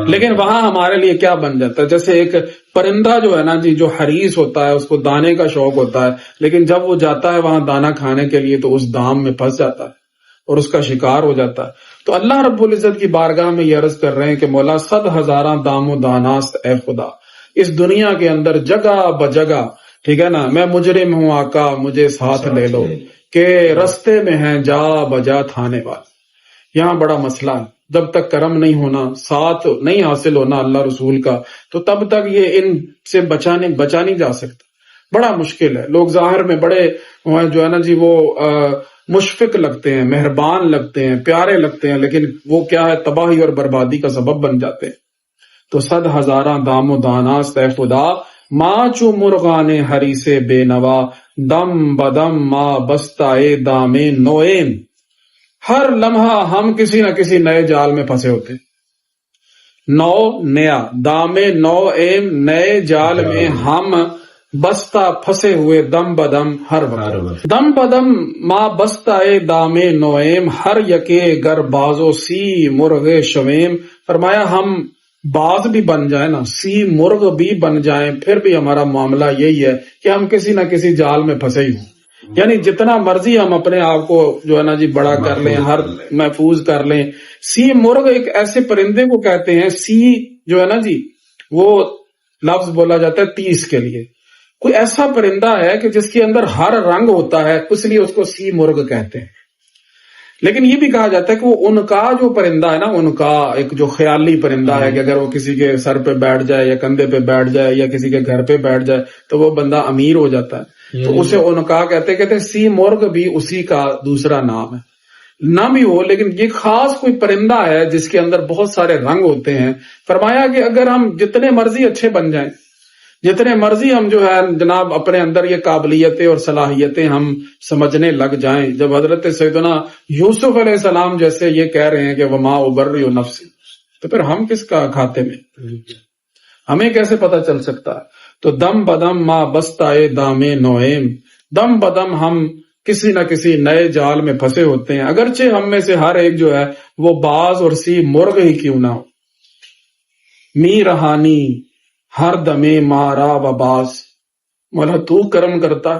لیکن وہاں ہمارے لیے کیا بن جاتا ہے؟ جیسے ایک پرندہ جو ہے نا جی، جو حریص ہوتا ہے، اس کو دانے کا شوق ہوتا ہے، لیکن جب وہ جاتا ہے وہاں دانا کھانے کے لیے تو اس دام میں پھنس جاتا ہے اور اس کا شکار ہو جاتا ہے. تو اللہ رب العزت کی بارگاہ میں یہ عرض کر رہے ہیں کہ مولا 100,000 دام و داناست اے خدا. اس دنیا کے اندر جگہ بجگہ، ٹھیک ہے نا، میں مجرم ہوں آقا مجھے ساتھ لے لو، کہ رستے میں ہیں جا بجا تھانے والے. یہاں بڑا مسئلہ ہے، جب تک کرم نہیں ہونا، ساتھ نہیں حاصل ہونا اللہ رسول کا، تو تب تک یہ ان سے بچا نہیں جا سکتا. بڑا مشکل ہے. لوگ ظاہر میں بڑے جو ہے نا جی وہ مشفق لگتے ہیں، مہربان لگتے ہیں، پیارے لگتے ہیں، لیکن وہ کیا ہے، تباہی اور بربادی کا سبب بن جاتے ہیں. تو 100,000 دام و داناست اے خدا، ماچو مرغان حریث بے نوا، دم بدم ما بستائے دام نوئیم. ہر لمحہ ہم کسی نہ کسی نئے جال میں پھنسے ہوتے. نو نیا، دام نو ایم نئے جال میں ہم بستہ پھنسے ہوئے، دم بدم ہر وقت. دم بدم ما بستائے دام نوئیم، ہر یکے گر بازو سی مرغ شویم. فرمایا ہم باز بھی بن جائیں نا، سی مرغ بھی بن جائیں، پھر بھی ہمارا معاملہ یہی ہے کہ ہم کسی نہ کسی جال میں پھنسے ہی ہوں. یعنی جتنا مرضی ہم اپنے آپ کو جو ہے نا جی بڑا کر لیں، ہر محفوظ کر لیں. سی مرغ ایک ایسے پرندے کو کہتے ہیں، سی جو ہے نا جی وہ لفظ بولا جاتا ہے 30 کے لیے. کوئی ایسا پرندہ ہے کہ جس کے اندر ہر رنگ ہوتا ہے، اس لیے اس کو سی مرغ کہتے ہیں. لیکن یہ بھی کہا جاتا ہے کہ وہ ان کا جو پرندہ ہے نا، ان کا ایک جو خیالی پرندہ ہے کہ اگر وہ کسی کے سر پہ بیٹھ جائے یا کندھے پہ بیٹھ جائے یا کسی کے گھر پہ بیٹھ جائے تو وہ بندہ امیر ہو جاتا ہے. تو اسے ان کا کہتے ہیں. سی مرغ بھی اسی کا دوسرا نام ہے. نہ بھی ہو، لیکن یہ خاص کوئی پرندہ ہے جس کے اندر بہت سارے رنگ ہوتے ہیں. فرمایا کہ اگر ہم جتنے مرضی اچھے بن جائیں، جتنے مرضی ہم جو ہے جناب اپنے اندر یہ قابلیتیں اور صلاحیتیں ہم سمجھنے لگ جائیں، جب حضرت سیدنا یوسف علیہ السلام جیسے یہ کہہ رہے ہیں کہ وما ابرئ نفسی، تو پھر ہم کس کا کھاتے میں، ہمیں کیسے پتہ چل سکتا ہے؟ تو دم بدم ما بستائے دام نوئیم، دم بدم ہم کسی نہ کسی نئے جال میں پھنسے ہوتے ہیں، اگرچہ ہم میں سے ہر ایک جو ہے وہ باز اور سی مرغ ہی کیوں نہ ہو. می رہانی ہر دمے مارا و باز، مولا تو کرم کرتا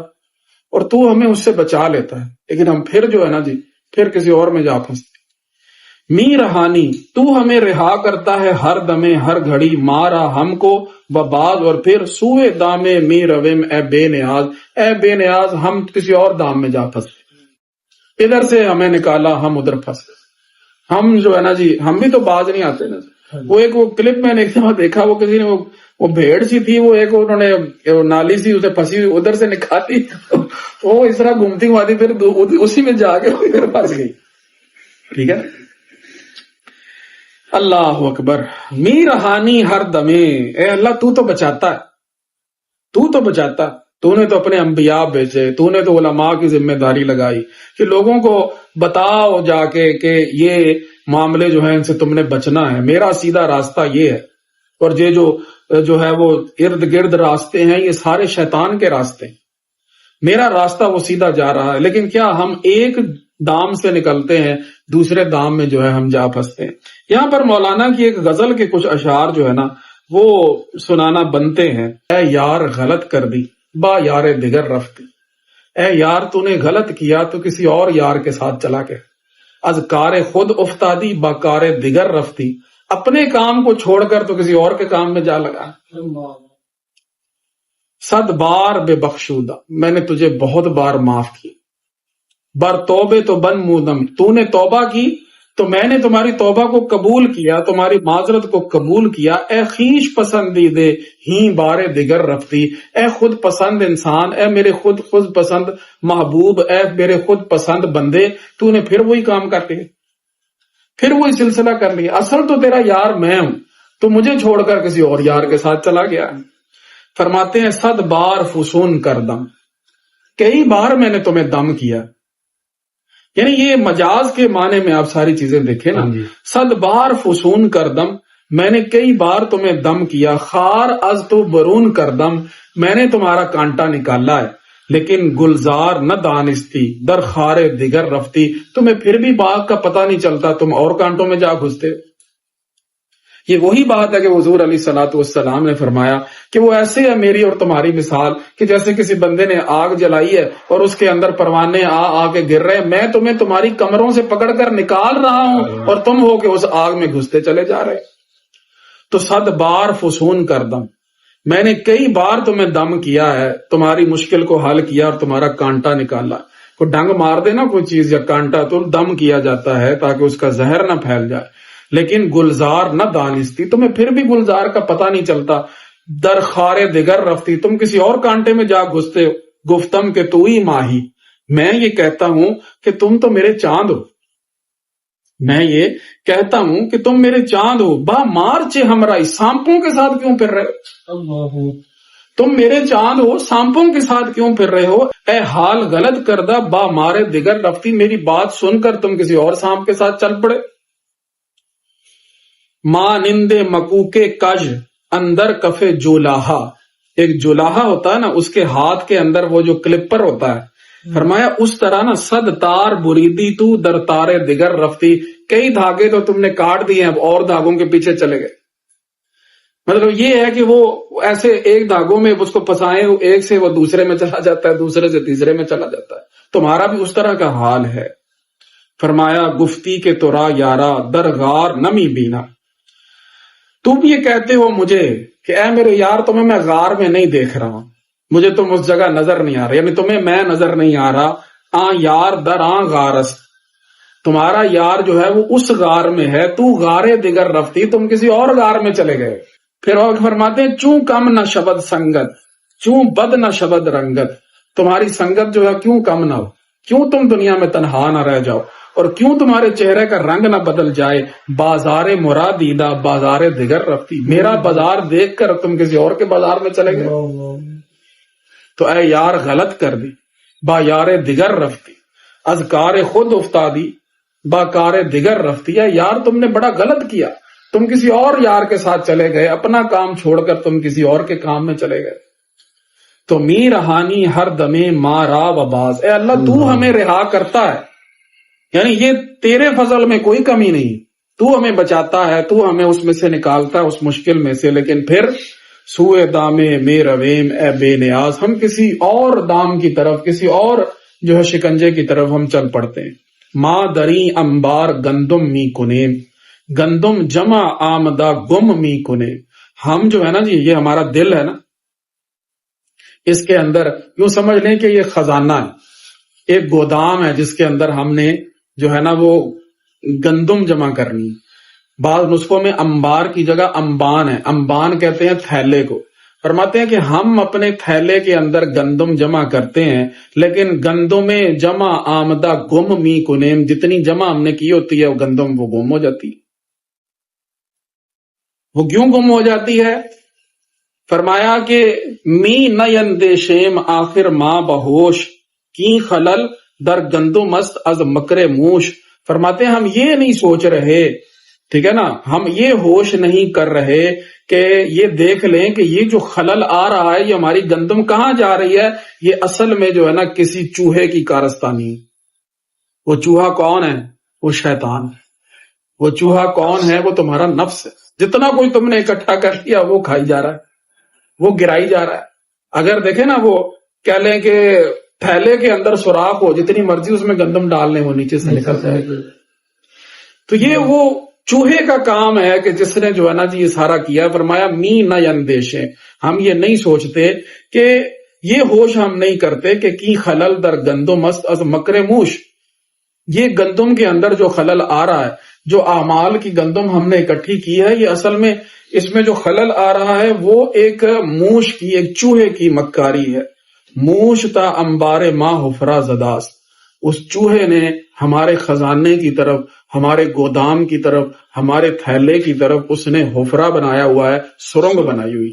اور تو ہمیں اس سے بچا لیتا ہے، لیکن ہم پھر جو ہے نا جی پھر کسی اور میں جا پھنستے. می رہانی، تو ہمیں رہا کرتا ہے ہر دمے ہر گھڑی، مارا ہم کو و باز، اور پھر سوئے دامے می رویم اے بے نیاز، اے بے نیاز ہم کسی اور دام میں جا پھنستے. ادھر سے ہمیں نکالا، ہم ادھر پھنسے. ہم جو ہے نا جی ہم بھی تو باز نہیں آتے نا. وہ ایک وہ کلپ میں نے ایک دفعہ دیکھا، وہ کسی نے وہ بھیڑ سی تھی، وہ ایک انہوں نے نالی سی اسے پھنسی ہوئی ادھر سے نکالی، وہ اس طرح گھومتی گھماتی پھر اسی میں جا کے پھر پھنس گئی. ٹھیک ہے. اللہ اکبر. می رہانی ہر دمے، اے اللہ تو تو بچاتا ہے، تو تو بچاتا. تو نے تو اپنے انبیاء بھیجے، تو نے تو علماء کی ذمہ داری لگائی کہ لوگوں کو بتاؤ جا کے کہ یہ معاملے جو ہیں ان سے تم نے بچنا ہے، میرا سیدھا راستہ یہ ہے، اور یہ جو جو ہے وہ ارد گرد راستے ہیں، یہ سارے شیطان کے راستے ہیں، میرا راستہ وہ سیدھا جا رہا ہے، لیکن کیا ہم ایک دام سے نکلتے ہیں، دوسرے دام میں جو ہے ہم جا پھنستے ہیں۔ یہاں پر مولانا کی ایک غزل کے کچھ اشعار جو ہے نا وہ سنانا بنتے ہیں۔ اے یار غلط کر دی با یار دیگر رفتی، اے یار تو نے غلط کیا تو کسی اور یار کے ساتھ چلا گیا، از کار خود افتادی با کار دیگر رفتی، اپنے کام کو چھوڑ کر تو کسی اور کے کام میں جا لگا۔ صد بار بے بخشودہ، میں نے تجھے بہت بار معاف کی، بر توبے تو بن مودم، تو نے توبہ کی تو میں نے تمہاری توبہ کو قبول کیا، تمہاری معذرت کو قبول کیا۔ اے خیش پسندیدے ہی بارے دیگر رفتی، اے خود پسند انسان، اے میرے خود پسند محبوب، اے میرے خود پسند بندے، تو نے پھر وہی کام کر لیا، پھر وہی سلسلہ کر لیا۔ اصل تو تیرا یار میں ہوں، تو مجھے چھوڑ کر کسی اور یار کے ساتھ چلا گیا۔ فرماتے ہیں صد بار فسون کر دم، کئی بار میں نے تمہیں دم کیا، یعنی یہ مجاز کے معنی میں آپ ساری چیزیں دیکھیں نا۔ صد بار فسون کر دم، میں نے کئی بار تمہیں دم کیا، خار از تو برون کر دم، میں نے تمہارا کانٹا نکالا ہے، لیکن گلزار نہ دانستی در خار دیگر رفتی، تمہیں پھر بھی باغ کا پتہ نہیں چلتا، تم اور کانٹوں میں جا گھستے۔ یہ وہی بات ہے کہ حضور علیہ الصلوۃ والسلام نے فرمایا کہ وہ ایسے ہے میری اور تمہاری مثال کہ جیسے کسی بندے نے آگ جلائی ہے اور اس کے اندر پروانے آ کے گر رہے ہیں، میں تمہیں تمہاری کمروں سے پکڑ کر نکال رہا ہوں اور تم ہو کہ اس آگ میں گھستے چلے جا رہے۔ تو صد بار فسون کر دم، میں نے کئی بار تمہیں دم کیا ہے، تمہاری مشکل کو حل کیا اور تمہارا کانٹا نکالا۔ کوئی ڈنگ مار دے نا کوئی چیز یا کانٹا تو دم کیا جاتا ہے تاکہ اس کا زہر نہ پھیل جائے، لیکن گلزار نہ دانستی، تمہیں پھر بھی گلزار کا پتہ نہیں چلتا، در خار دیگر رفتی، تم کسی اور کانٹے میں جا گھستے ہو۔ گفتم کہ تو ہی ماہی، میں یہ کہتا ہوں کہ تم تو میرے چاند ہو، میں یہ کہتا ہوں کہ تم میرے چاند ہو، با مارچے ہمرائی، سانپوں کے ساتھ کیوں پھر رہے ہو؟ تم میرے چاند ہو، سانپوں کے ساتھ کیوں پھر رہے ہو؟ اے حال غلط کردہ با مارے دیگر رفتی، میری بات سن کر تم کسی اور سانپ کے ساتھ چل پڑے۔ مانندے مکوکے کج اندر کفے جولاہا، ایک جولاہا ہوتا ہے نا، اس کے ہاتھ کے اندر وہ جو کلپر ہوتا ہے، فرمایا اس طرح نا صد تار بریدی تو در تارے دیگر رفتی، کئی دھاگے تو تم نے کاٹ دیے، اب اور دھاگوں کے پیچھے چلے گئے۔ مطلب یہ ہے کہ وہ ایسے ایک دھاگوں میں اس کو پھنسائے، ایک سے وہ دوسرے میں چلا جاتا ہے، دوسرے سے تیسرے میں چلا جاتا ہے، تمہارا بھی اس طرح کا حال ہے۔ فرمایا گفتی کے تورا یارا در غار نمی بینا، تم یہ کہتے ہو مجھے کہ اے میرے یار تمہیں میں غار میں نہیں دیکھ رہا، مجھے تم اس جگہ نظر نہیں آ رہا، یعنی تمہیں میں نظر نہیں آ رہا۔ آ یار در آ غارس، تمہارا یار جو ہے وہ اس غار میں ہے، تو غارے دیگر رفتی، تم کسی اور غار میں چلے گئے۔ پھر اور فرماتے ہیں چوں کم نہ شبد سنگت، چوں بد نہ شبد رنگت، تمہاری سنگت جو ہے کیوں کم نہ ہو، کیوں تم دنیا میں تنہا نہ رہ جاؤ، اور کیوں تمہارے چہرے کا رنگ نہ بدل جائے۔ بازار مرادیدہ بازار دیگر رفتی، میرا بازار دیکھ کر تم کسی اور کے بازار میں چلے گئے۔ تو اے یار غلط کر دی با یار دیگر رفتی، از کار خود افتادی با کار دیگر رفتی، اے یار تم نے بڑا غلط کیا، تم کسی اور یار کے ساتھ چلے گئے، اپنا کام چھوڑ کر تم کسی اور کے کام میں چلے گئے۔ تو می رہانی ہر دمے مارا و باز، اے اللہ تو ہمیں رہا کرتا ہے، یعنی یہ تیرے فضل میں کوئی کمی نہیں، تو ہمیں بچاتا ہے، تو ہمیں اس میں سے نکالتا ہے، اس مشکل میں سے، لیکن پھر سوئے دامے میں رویم اے بے نیاز، ہم کسی اور دام کی طرف، کسی اور جو ہے شکنجے کی طرف ہم چل پڑتے ہیں۔ ماں دری امبار گندم می کنے، گندم جمع آمدہ گم می کنے، ہم جو ہے نا جی یہ ہمارا دل ہے نا، اس کے اندر یوں سمجھ لیں کہ یہ خزانہ ہے، ایک گودام ہے جس کے اندر ہم نے جو ہے نا وہ گندم جمع کرنی۔ بعض نسخوں میں امبار کی جگہ امبان ہے، امبان کہتے ہیں تھیلے کو۔ فرماتے ہیں کہ ہم اپنے تھیلے کے اندر گندم جمع کرتے ہیں، لیکن گندم جمع آمدہ گم می کنیم، جتنی جمع ہم نے کی ہوتی ہے وہ گندم وہ گم ہو جاتی ہے۔ وہ کیوں گم ہو جاتی ہے؟ فرمایا کہ می نیندیشیم آخر ماں بہوش کی خلل در گندم است از مکر موش، فرماتے ہیں ہم یہ نہیں سوچ رہے ٹھیک ہے نا، ہم یہ ہوش نہیں کر رہے کہ یہ دیکھ لیں کہ یہ جو خلل آ رہا ہے یہ ہماری گندم کہاں جا رہی ہے، یہ اصل میں جو ہے نا کسی چوہے کی کارستانی ہے۔ وہ چوہا کون ہے؟ وہ شیطان ہے۔ وہ چوہا کون ہے؟ وہ تمہارا نفس ہے۔ جتنا کوئی تم نے اکٹھا کر لیا وہ کھائی جا رہا ہے، وہ گرائی جا رہا ہے۔ اگر دیکھیں نا، وہ کہہ لیں کہ تھیلے کے اندر سوراخ ہو، جتنی مرضی اس میں گندم ڈال لیں وہ نیچے سے نکل جائے گا۔ تو یہ وہ چوہے کا کام ہے کہ جس نے جو ہے نا جی یہ سارا کیا۔ فرمایا می نہ اندیشے، ہم یہ نہیں سوچتے کہ یہ ہوش ہم نہیں کرتے کہ کی خلل در گندم است از مکر موش، یہ گندم کے اندر جو خلل آ رہا ہے، جو اعمال کی گندم ہم نے اکٹھی کی ہے، یہ اصل میں اس میں جو خلل آ رہا ہے وہ ایک موش کی، ایک چوہے کی مکاری ہے۔ موش تا انبار ماں حفرا زداس، اس چوہے نے ہمارے خزانے کی طرف، ہمارے گودام کی طرف، ہمارے تھیلے کی طرف اس نے حفرہ بنایا ہوا ہے، سرنگ بنائی ہوئی۔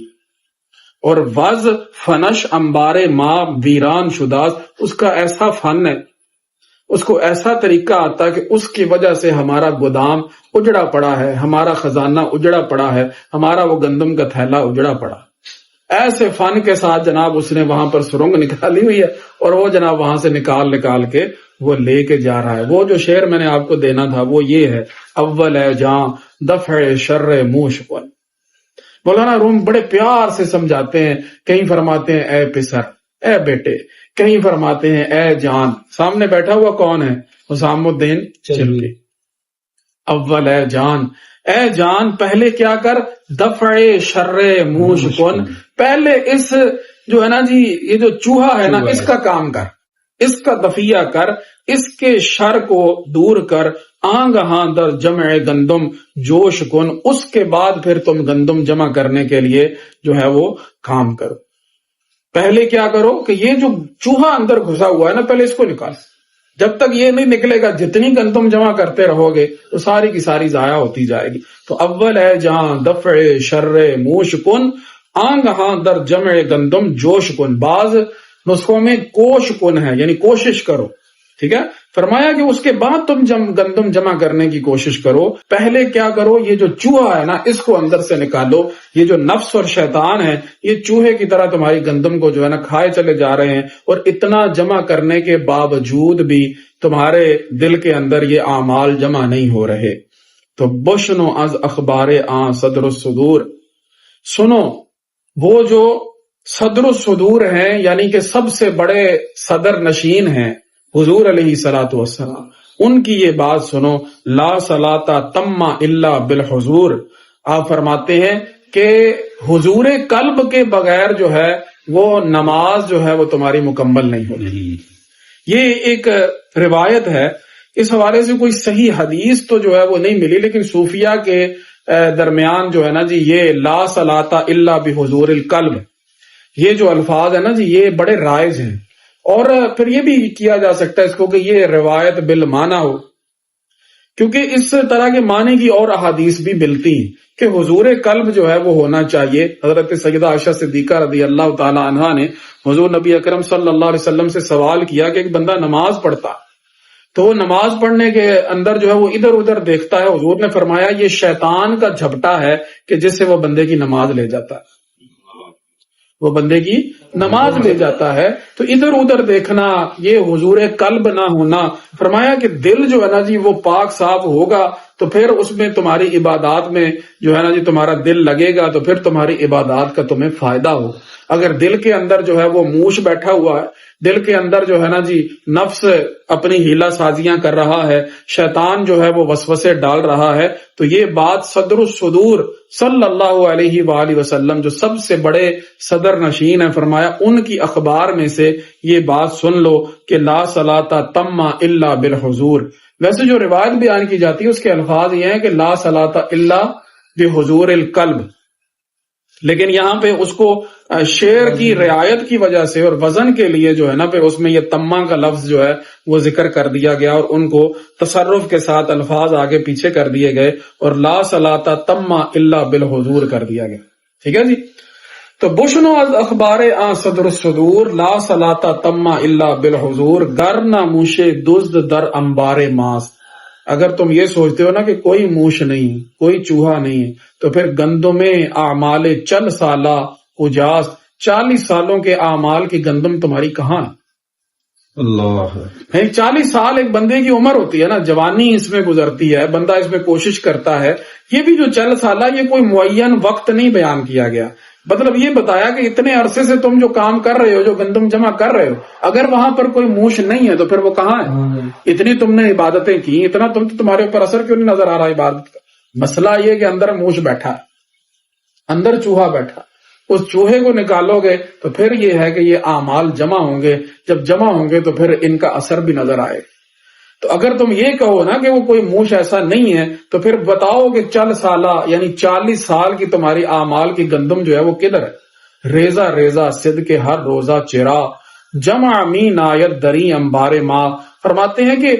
اور وز فنش انبار ماں ویران شداس، اس کا ایسا فن ہے، اس کو ایسا طریقہ آتا ہے کہ اس کی وجہ سے ہمارا گودام اجڑا پڑا ہے، ہمارا خزانہ اجڑا پڑا ہے، ہمارا وہ گندم کا تھیلا اجڑا پڑا۔ ایسے فن کے ساتھ جناب اس نے وہاں پر سرنگ نکالی ہوئی ہے، اور وہ جناب وہاں سے نکال کے وہ لے کے جا رہا ہے۔ وہ جو شعر میں نے آپ کو دینا تھا وہ یہ ہے، اول ہے جاں دفع شر موش ون۔ مولانا روم بڑے پیار سے سمجھاتے ہیں، کہیں فرماتے ہیں اے پسر، اے بیٹے، کہیں فرماتے ہیں اے جان۔ سامنے بیٹھا ہوا کون ہے؟ حسام الدین چلکی۔ اول اے جان، اے جان پہلے کیا کر، دفع شر موش کن، پہلے اس جو ہے نا جی یہ جو چوہا ہے نا اس کا کام کر، اس کا دفیہ کر، اس کے شر کو دور کر، آنگہاں در جمع گندم جوش کن، اس کے بعد پھر تم گندم جمع کرنے کے لیے جو ہے وہ کام کرو۔ پہلے کیا کرو کہ یہ جو چوہا اندر گھسا ہوا ہے نا پہلے اس کو نکال، جب تک یہ نہیں نکلے گا جتنی گندم جمع کرتے رہو گے تو ساری کی ساری ضائع ہوتی جائے گی۔ تو اول ہے جہاں دفع شر موش کن، آنگہاں در جمع گندم جوش کن، بعض نسخوں میں کوش کن ہے یعنی کوشش کرو، ٹھیک ہے۔ فرمایا کہ اس کے بعد تم گندم جمع کرنے کی کوشش کرو، پہلے کیا کرو، یہ جو چوہا ہے نا اس کو اندر سے نکالو۔ یہ جو نفس اور شیطان ہے یہ چوہے کی طرح تمہاری گندم کو جو ہے نا کھائے چلے جا رہے ہیں، اور اتنا جمع کرنے کے باوجود بھی تمہارے دل کے اندر یہ اعمال جمع نہیں ہو رہے۔ تو بشنو از اخبار آن صدر الصدور، سنو وہ جو صدر الصدور ہیں یعنی کہ سب سے بڑے صدر نشین ہیں حضور علیہ الصلوۃ والسلام، ان کی یہ بات سنو، لا صلاۃ تم الا بالحضور۔ آپ فرماتے ہیں کہ حضور قلب کے بغیر جو ہے وہ نماز جو ہے وہ تمہاری مکمل نہیں ہوتی۔ یہ ایک روایت ہے، اس حوالے سے کوئی صحیح حدیث تو جو ہے وہ نہیں ملی، لیکن صوفیہ کے درمیان جو ہے نا جی یہ لا صلاۃ الا بحضور القلب، یہ جو الفاظ ہے نا جی یہ بڑے رائج ہیں۔ اور پھر یہ بھی کیا جا سکتا ہے اس کو کہ یہ روایت بالمعنی ہو، کیونکہ اس طرح کے معنی کی اور احادیث بھی ملتی ہیں کہ حضور قلب جو ہے وہ ہونا چاہیے۔ حضرت سیدہ عائشہ صدیقہ رضی اللہ تعالی عنہا نے حضور نبی اکرم صلی اللہ علیہ وسلم سے سوال کیا کہ ایک بندہ نماز پڑھتا تو وہ نماز پڑھنے کے اندر جو ہے وہ ادھر ادھر دیکھتا ہے، حضور نے فرمایا یہ شیطان کا جھپٹا ہے کہ جس سے وہ بندے کی نماز لے جاتا ہے، وہ بندے کی نماز لے جاتا ہے۔ تو ادھر ادھر دیکھنا یہ حضور قلب نہ ہونا۔ فرمایا کہ دل جو ہے نا جی وہ پاک صاف ہوگا تو پھر اس میں تمہاری عبادات میں جو ہے نا جی تمہارا دل لگے گا تو پھر تمہاری عبادات کا تمہیں فائدہ ہوگا۔ اگر دل کے اندر جو ہے وہ موش بیٹھا ہوا ہے، دل کے اندر جو ہے نا جی نفس اپنی ہیلا سازیاں کر رہا ہے، شیطان جو ہے وہ وسوسے ڈال رہا ہے، تو یہ بات صدر الصدور صلی اللہ علیہ وآلہ وسلم جو سب سے بڑے صدر نشین ہیں، فرمایا ان کی اخبار میں سے یہ بات سن لو کہ لا صلاۃ تم الا بالحضور۔ ویسے جو روایت بیان کی جاتی ہے اس کے الفاظ یہ ہیں کہ لا صلاۃ الا بحضور القلب، لیکن یہاں پہ اس کو شعر کی رعایت کی وجہ سے اور وزن کے لیے جو ہے نا پھر اس میں یہ تما کا لفظ جو ہے وہ ذکر کر دیا گیا، اور ان کو تصرف کے ساتھ الفاظ آگے پیچھے کر دیے گئے اور لا صلاۃ تم الا بالحضور کر دیا گیا۔ ٹھیک ہے جی، تو بشنو از اخبار آن صدر الصدور، لا صلاۃ تم الا بالحضور، گر نہ موشے دزد در انبار ماس۔ اگر تم یہ سوچتے ہو نا کہ کوئی موش نہیں ہے، کوئی چوہا نہیں ہے، تو پھر گندم اعمال چل سالہ اجاس، 40 سالوں کے اعمال کی گندم تمہاری کہاں ہے؟ اللہ 40 سال ایک بندے کی عمر ہوتی ہے نا، جوانی اس میں گزرتی ہے، بندہ اس میں کوشش کرتا ہے. یہ بھی جو چل سالہ، یہ کوئی معین وقت نہیں بیان کیا گیا، مطلب یہ بتایا کہ اتنے عرصے سے تم جو کام کر رہے ہو، جو گندم جمع کر رہے ہو، اگر وہاں پر کوئی موش نہیں ہے تو پھر وہ کہاں ہے؟ اتنی تم نے عبادتیں کی، اتنا تمہارے اوپر اثر کیوں نہیں نظر آ رہا عبادت کا؟ مسئلہ یہ کہ اندر موش بیٹھا ہے، اندر چوہا بیٹھا. اس چوہے کو نکالو گے تو پھر یہ ہے کہ یہ اعمال جمع ہوں گے، جب جمع ہوں گے تو پھر ان کا اثر بھی نظر آئے. تو اگر تم یہ کہو نا کہ وہ کوئی موش ایسا نہیں ہے، تو پھر بتاؤ کہ چل سالہ یعنی 40 سال کی تمہاری اعمال کی گندم جو ہے وہ کدھر ہے؟ ریزہ ریزہ صد کے ہر روزہ چرا، جمع می نایت دری امبار ماں. فرماتے ہیں کہ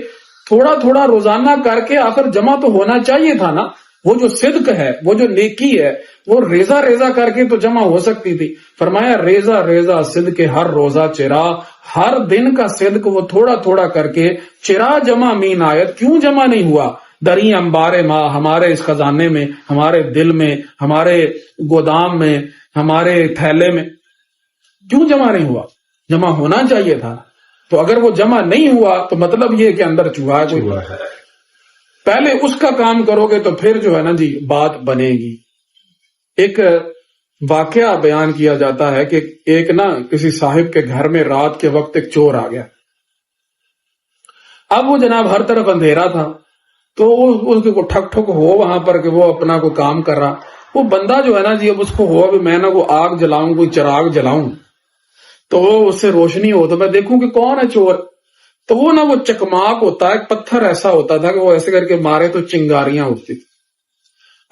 تھوڑا تھوڑا روزانہ کر کے آخر جمع تو ہونا چاہیے تھا نا. وہ جو صدق ہے، وہ جو نیکی ہے، وہ ریزہ ریزہ کر کے تو جمع ہو سکتی تھی. فرمایا ریزہ ریزہ صدق کے ہر روزہ چرا، ہر دن کا صدق وہ تھوڑا تھوڑا کر کے چرا جمع مین آیت، کیوں جمع نہیں ہوا؟ دری امبار ماں، ہمارے اس خزانے میں، ہمارے دل میں، ہمارے گودام میں، ہمارے تھیلے میں کیوں جمع نہیں ہوا؟ جمع ہونا چاہیے تھا. تو اگر وہ جمع نہیں ہوا تو مطلب یہ کہ اندر چوہا ہے کوئی. پہلے اس کا کام کرو گے تو پھر جو ہے نا جی بات بنے گی. ایک واقعہ بیان کیا جاتا ہے کہ ایک نا کسی صاحب کے گھر میں رات کے وقت ایک چور آ گیا. اب وہ جناب ہر طرف اندھیرا تھا، تو اس کو ٹھک ٹھک ہو وہاں پر کہ وہ اپنا کو کام کر رہا. وہ بندہ جو ہے نا جی اب اس کو ہو ابھی میں نا کو آگ جلاؤں، کوئی چراغ جلاؤں تو اس سے روشنی ہو تو میں دیکھوں کہ کون ہے چور. تو وہ نا وہ چکماک ہوتا ہے، پتھر ایسا ہوتا تھا کہ وہ ایسے کر کے مارے تو چنگاریاں اٹھتی تھی.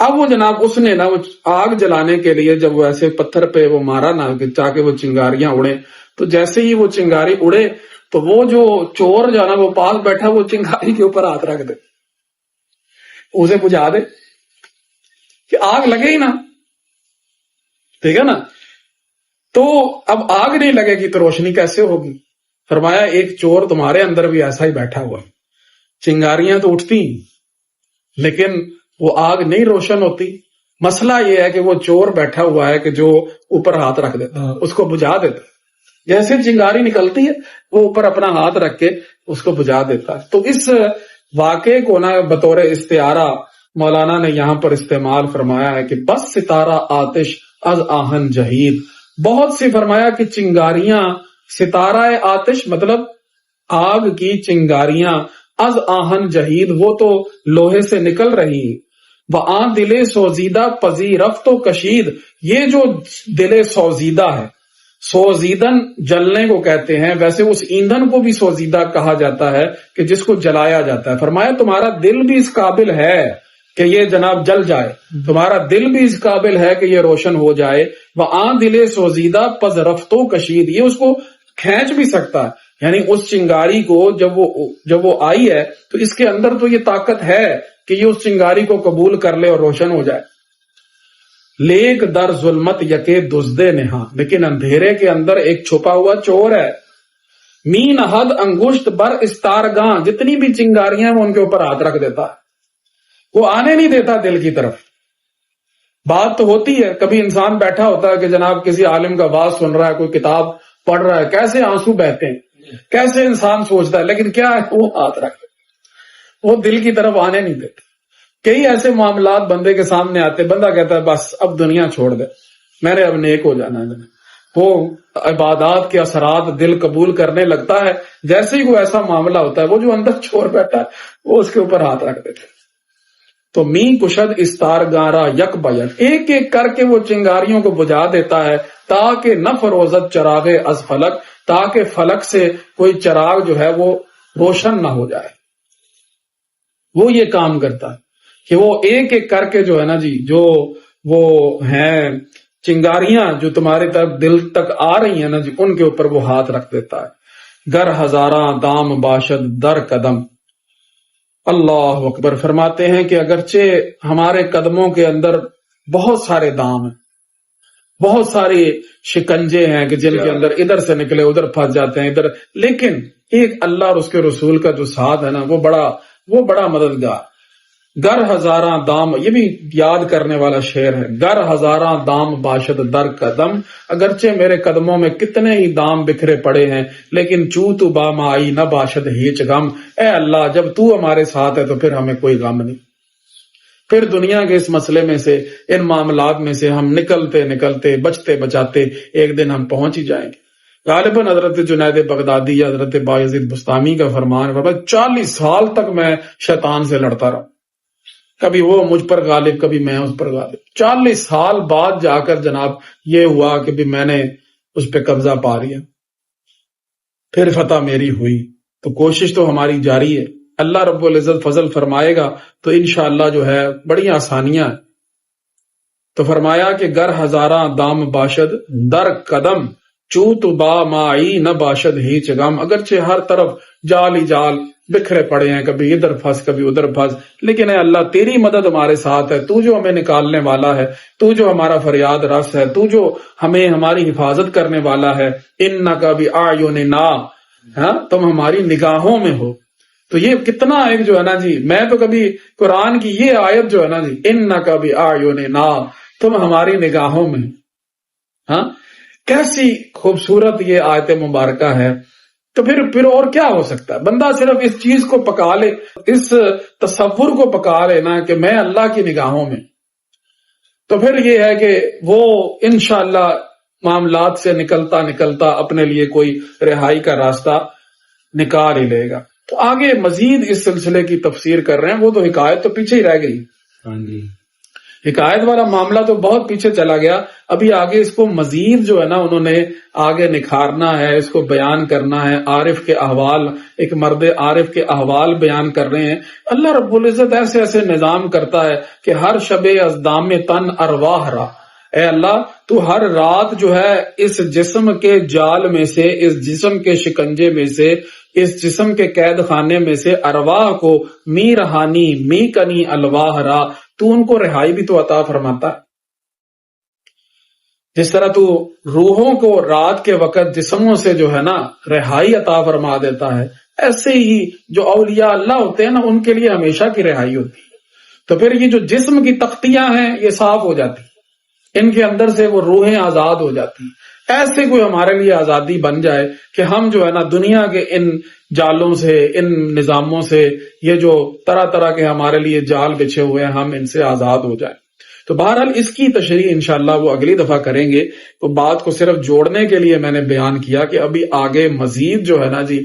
اب وہ جناب اس نے نا وہ آگ جلانے کے لیے جب وہ ایسے پتھر پہ وہ مارا نا تاکہ وہ چنگاریاں اڑے، تو جیسے ہی وہ چنگاری اڑے تو وہ جو چور جو ہے نا وہ پاس بیٹھا وہ چنگاری کے اوپر ہاتھ رکھ دے، اسے بجھا دے کہ آگ لگے ہی نا. ٹھیک ہے نا؟ تو اب آگ نہیں لگے گی تو روشنی کیسے ہوگی؟ فرمایا ایک چور تمہارے اندر بھی ایسا ہی بیٹھا ہوا، چنگاریاں تو اٹھتی لیکن وہ آگ نہیں روشن ہوتی. مسئلہ یہ ہے کہ وہ چور بیٹھا ہوا ہے کہ جو اوپر ہاتھ رکھ دیتا، اس کو بجھا دیتا. جیسے چنگاری نکلتی ہے وہ اوپر اپنا ہاتھ رکھ کے اس کو بجھا دیتا. تو اس واقعے کو نا بطور استعارہ مولانا نے یہاں پر استعمال فرمایا ہے کہ بس ستارہ آتش از آہن جہید. بہت سی فرمایا کہ چنگاریاں، ستارہ آتش مطلب آگ کی چنگاریاں، از آہن جہید وہ تو لوہے سے نکل رہی. وآن دل سوزیدہ پذیرفت و کشید، یہ جو دل سوزیدہ ہے، سوزیدن جلنے کو کہتے ہیں، ویسے اس ایندھن کو بھی سوزیدہ کہا جاتا ہے کہ جس کو جلایا جاتا ہے. فرمایا تمہارا دل بھی اس قابل ہے کہ یہ جناب جل جائے، تمہارا دل بھی اس قابل ہے کہ یہ روشن ہو جائے. وآن دل سوزیدہ پز رفت و کشید، یہ اس کو کھینچ بھی سکتا ہے. یعنی اس چنگاری کو جب وہ آئی ہے تو اس کے اندر تو یہ طاقت ہے کہ یہ اس چنگاری کو قبول کر لے اور روشن ہو جائے. لیک در ظلمت یکے دزدے نہا، لیکن اندھیرے کے اندر ایک چھپا ہوا چور ہے. مین حد انگشت بر استارگاں، جتنی بھی چنگاریاں وہ ان کے اوپر ہاتھ رکھ دیتا ہے، وہ آنے نہیں دیتا دل کی طرف. بات تو ہوتی ہے، کبھی انسان بیٹھا ہوتا ہے کہ جناب کسی عالم کا واز سن رہا ہے، کوئی کتاب پڑھ رہا ہے، کیسے آنسو بہتے ہیں، کیسے انسان سوچتا ہے، لیکن کیا ہے وہ ہاتھ رکھ دیتا، وہ دل کی طرف آنے نہیں دیتا. کئی ایسے معاملات بندے کے سامنے آتے، بندہ کہتا ہے بس اب دنیا چھوڑ دے، میں نے اب نیک ہو جانا ہے. وہ عبادات کے اثرات دل قبول کرنے لگتا ہے، جیسے ہی کوئی ایسا معاملہ ہوتا ہے وہ جو اندر چور بیٹھا ہے وہ اس کے اوپر ہاتھ رکھ دیتے. تو می کشد استار گارا یک بیک، ایک ایک کر کے وہ چنگاریوں کو بجھا دیتا ہے، تاکہ نہ فروزت چراغ از فلک، تاکہ فلک سے کوئی چراغ جو ہے وہ روشن نہ ہو جائے. وہ یہ کام کرتا ہے کہ وہ ایک ایک کر کے جو ہے نا جی جو وہ ہیں چنگاریاں جو تمہارے تک دل تک آ رہی ہیں نا جی ان کے اوپر وہ ہاتھ رکھ دیتا ہے. گر ہزاراں دام باشد در قدم. اللہ اکبر. فرماتے ہیں کہ اگرچہ ہمارے قدموں کے اندر بہت سارے دام ہیں، بہت سارے شکنجے ہیں کہ جن کے اندر ادھر سے نکلے ادھر پھنس جاتے ہیں ادھر، لیکن ایک اللہ اور اس کے رسول کا جو ساتھ ہے نا وہ بڑا وہ بڑا مددگار. گر ہزاراں دام، یہ بھی یاد کرنے والا شعر ہے. گر ہزاراں دام باشد در قدم، اگرچہ میرے قدموں میں کتنے ہی دام بکھرے پڑے ہیں لیکن چو تو با مائی نہ باشد ہیچ غم. اے اللہ جب تو ہمارے ساتھ ہے تو پھر ہمیں کوئی غم نہیں. پھر دنیا کے اس مسئلے میں سے، ان معاملات میں سے ہم نکلتے نکلتے بچتے بچاتے ایک دن ہم پہنچ ہی جائیں گے. غالباً حضرت جنید بغدادی یا حضرت بایزید بستامی کا فرمان ہے 40 سال تک میں شیطان سے لڑتا رہا، کبھی وہ مجھ پر غالب کبھی میں اس پر غالب. 40 سال بعد جا کر جناب یہ ہوا کہ بھی میں نے اس پہ قبضہ پا لیا، پھر فتح میری ہوئی. تو کوشش تو ہماری جاری ہے. اللہ رب العزت فضل فرمائے گا تو انشاءاللہ جو ہے بڑی آسانیاں ہیں. تو فرمایا کہ گر ہزاراں دام باشد در قدم، چو تو با مائی نہ باشد ہیچ غم. اگرچہ ہر طرف جال ہی جال بکھرے پڑے ہیں، کبھی ادھر پھنس کبھی ادھر پھنس، لیکن اے اللہ تیری مدد ہمارے ساتھ ہے. تو جو ہمیں نکالنے والا ہے، تو جو ہمارا فریاد رس ہے، تو جو ہمیں ہماری حفاظت کرنے والا ہے. انک باعیننا، ہاں تم ہماری نگاہوں میں ہو. تو یہ کتنا ایک جو ہے نا جی، میں تو کبھی قرآن کی یہ آیت جو ہے نا جی، انک باعیننا، تم ہماری نگاہوں میں، ہاں کیسی خوبصورت یہ آیت مبارکہ ہے. تو پھر اور کیا ہو سکتا ہے؟ بندہ صرف اس چیز کو پکا لے، اس تصور کو پکا لے نا کہ میں اللہ کی نگاہوں میں، تو پھر یہ ہے کہ وہ انشاءاللہ معاملات سے نکلتا نکلتا اپنے لیے کوئی رہائی کا راستہ نکال ہی لے گا. تو آگے مزید اس سلسلے کی تفسیر کر رہے ہیں. وہ تو حکایت تو پیچھے ہی رہ گئی، ہاں جی، حکایت والا معاملہ تو بہت پیچھے چلا گیا. ابھی آگے اس کو مزید جو ہے نا انہوں نے آگے نکھارنا ہے، اس کو بیان کرنا ہے. عارف کے احوال، ایک مرد عارف کے احوال بیان کر رہے ہیں. اللہ رب العزت ایسے ایسے نظام کرتا ہے کہ ہر شب از دام تن ارواح را، اے اللہ تو ہر رات جو ہے اس جسم کے جال میں سے، اس جسم کے شکنجے میں سے، اس جسم کے قید خانے میں سے ارواح کو می رہانی می کنی الواح را، تو ان کو رہائی بھی تو عطا فرماتا ہے. جس طرح تو روحوں کو رات کے وقت جسموں سے جو ہے نا رہائی عطا فرما دیتا ہے، ایسے ہی جو اولیاء اللہ ہوتے ہیں نا ان کے لیے ہمیشہ کی رہائی ہوتی ہے. تو پھر یہ جو جسم کی تختیاں ہیں یہ صاف ہو جاتی، ان کے اندر سے وہ روحیں آزاد ہو جاتی. ایسے کوئی ہمارے لیے آزادی بن جائے کہ ہم جو ہے نا دنیا کے ان جالوں سے، ان نظاموں سے، یہ جو طرح طرح کے ہمارے لیے جال بچھے ہوئے ہیں، ہم ان سے آزاد ہو جائیں. تو بہرحال اس کی تشریح انشاءاللہ وہ اگلی دفعہ کریں گے. تو بات کو صرف جوڑنے کے لیے میں نے بیان کیا کہ ابھی آگے مزید جو ہے نا جی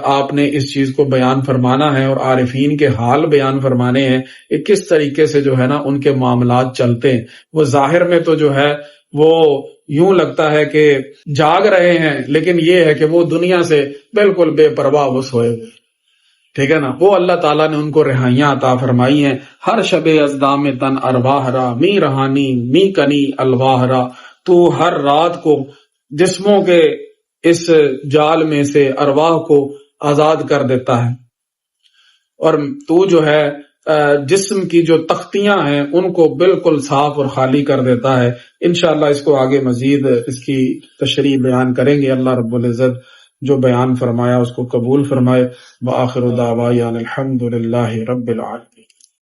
آپ نے اس چیز کو بیان فرمانا ہے اور عارفین کے حال بیان فرمانے ہیں کہ کس طریقے سے جو ہے نا ان کے معاملات چلتے ہیں. وہ ظاہر میں تو جو ہے وہ یوں لگتا ہے کہ جاگ رہے ہیں، لیکن یہ ہے کہ وہ دنیا سے بالکل بے پرواہ وہ سوئے ہوئے. ٹھیک ہے نا. وہ اللہ تعالیٰ نے ان کو رہائیاں عطا فرمائی ہیں. ہر شب ازدام تن ارواح را، می رہانی می کنی الواح را، تو ہر رات کو جسموں کے اس جال میں سے ارواح کو آزاد کر دیتا ہے، اور تو جو ہے جسم کی جو تختیاں ہیں ان کو بالکل صاف اور خالی کر دیتا ہے. انشاءاللہ اس کو آگے مزید اس کی تشریح بیان کریں گے. اللہ رب العزت جو بیان فرمایا اس کو قبول فرمائے. وآخر دعوانا الحمد للہ رب العالمین.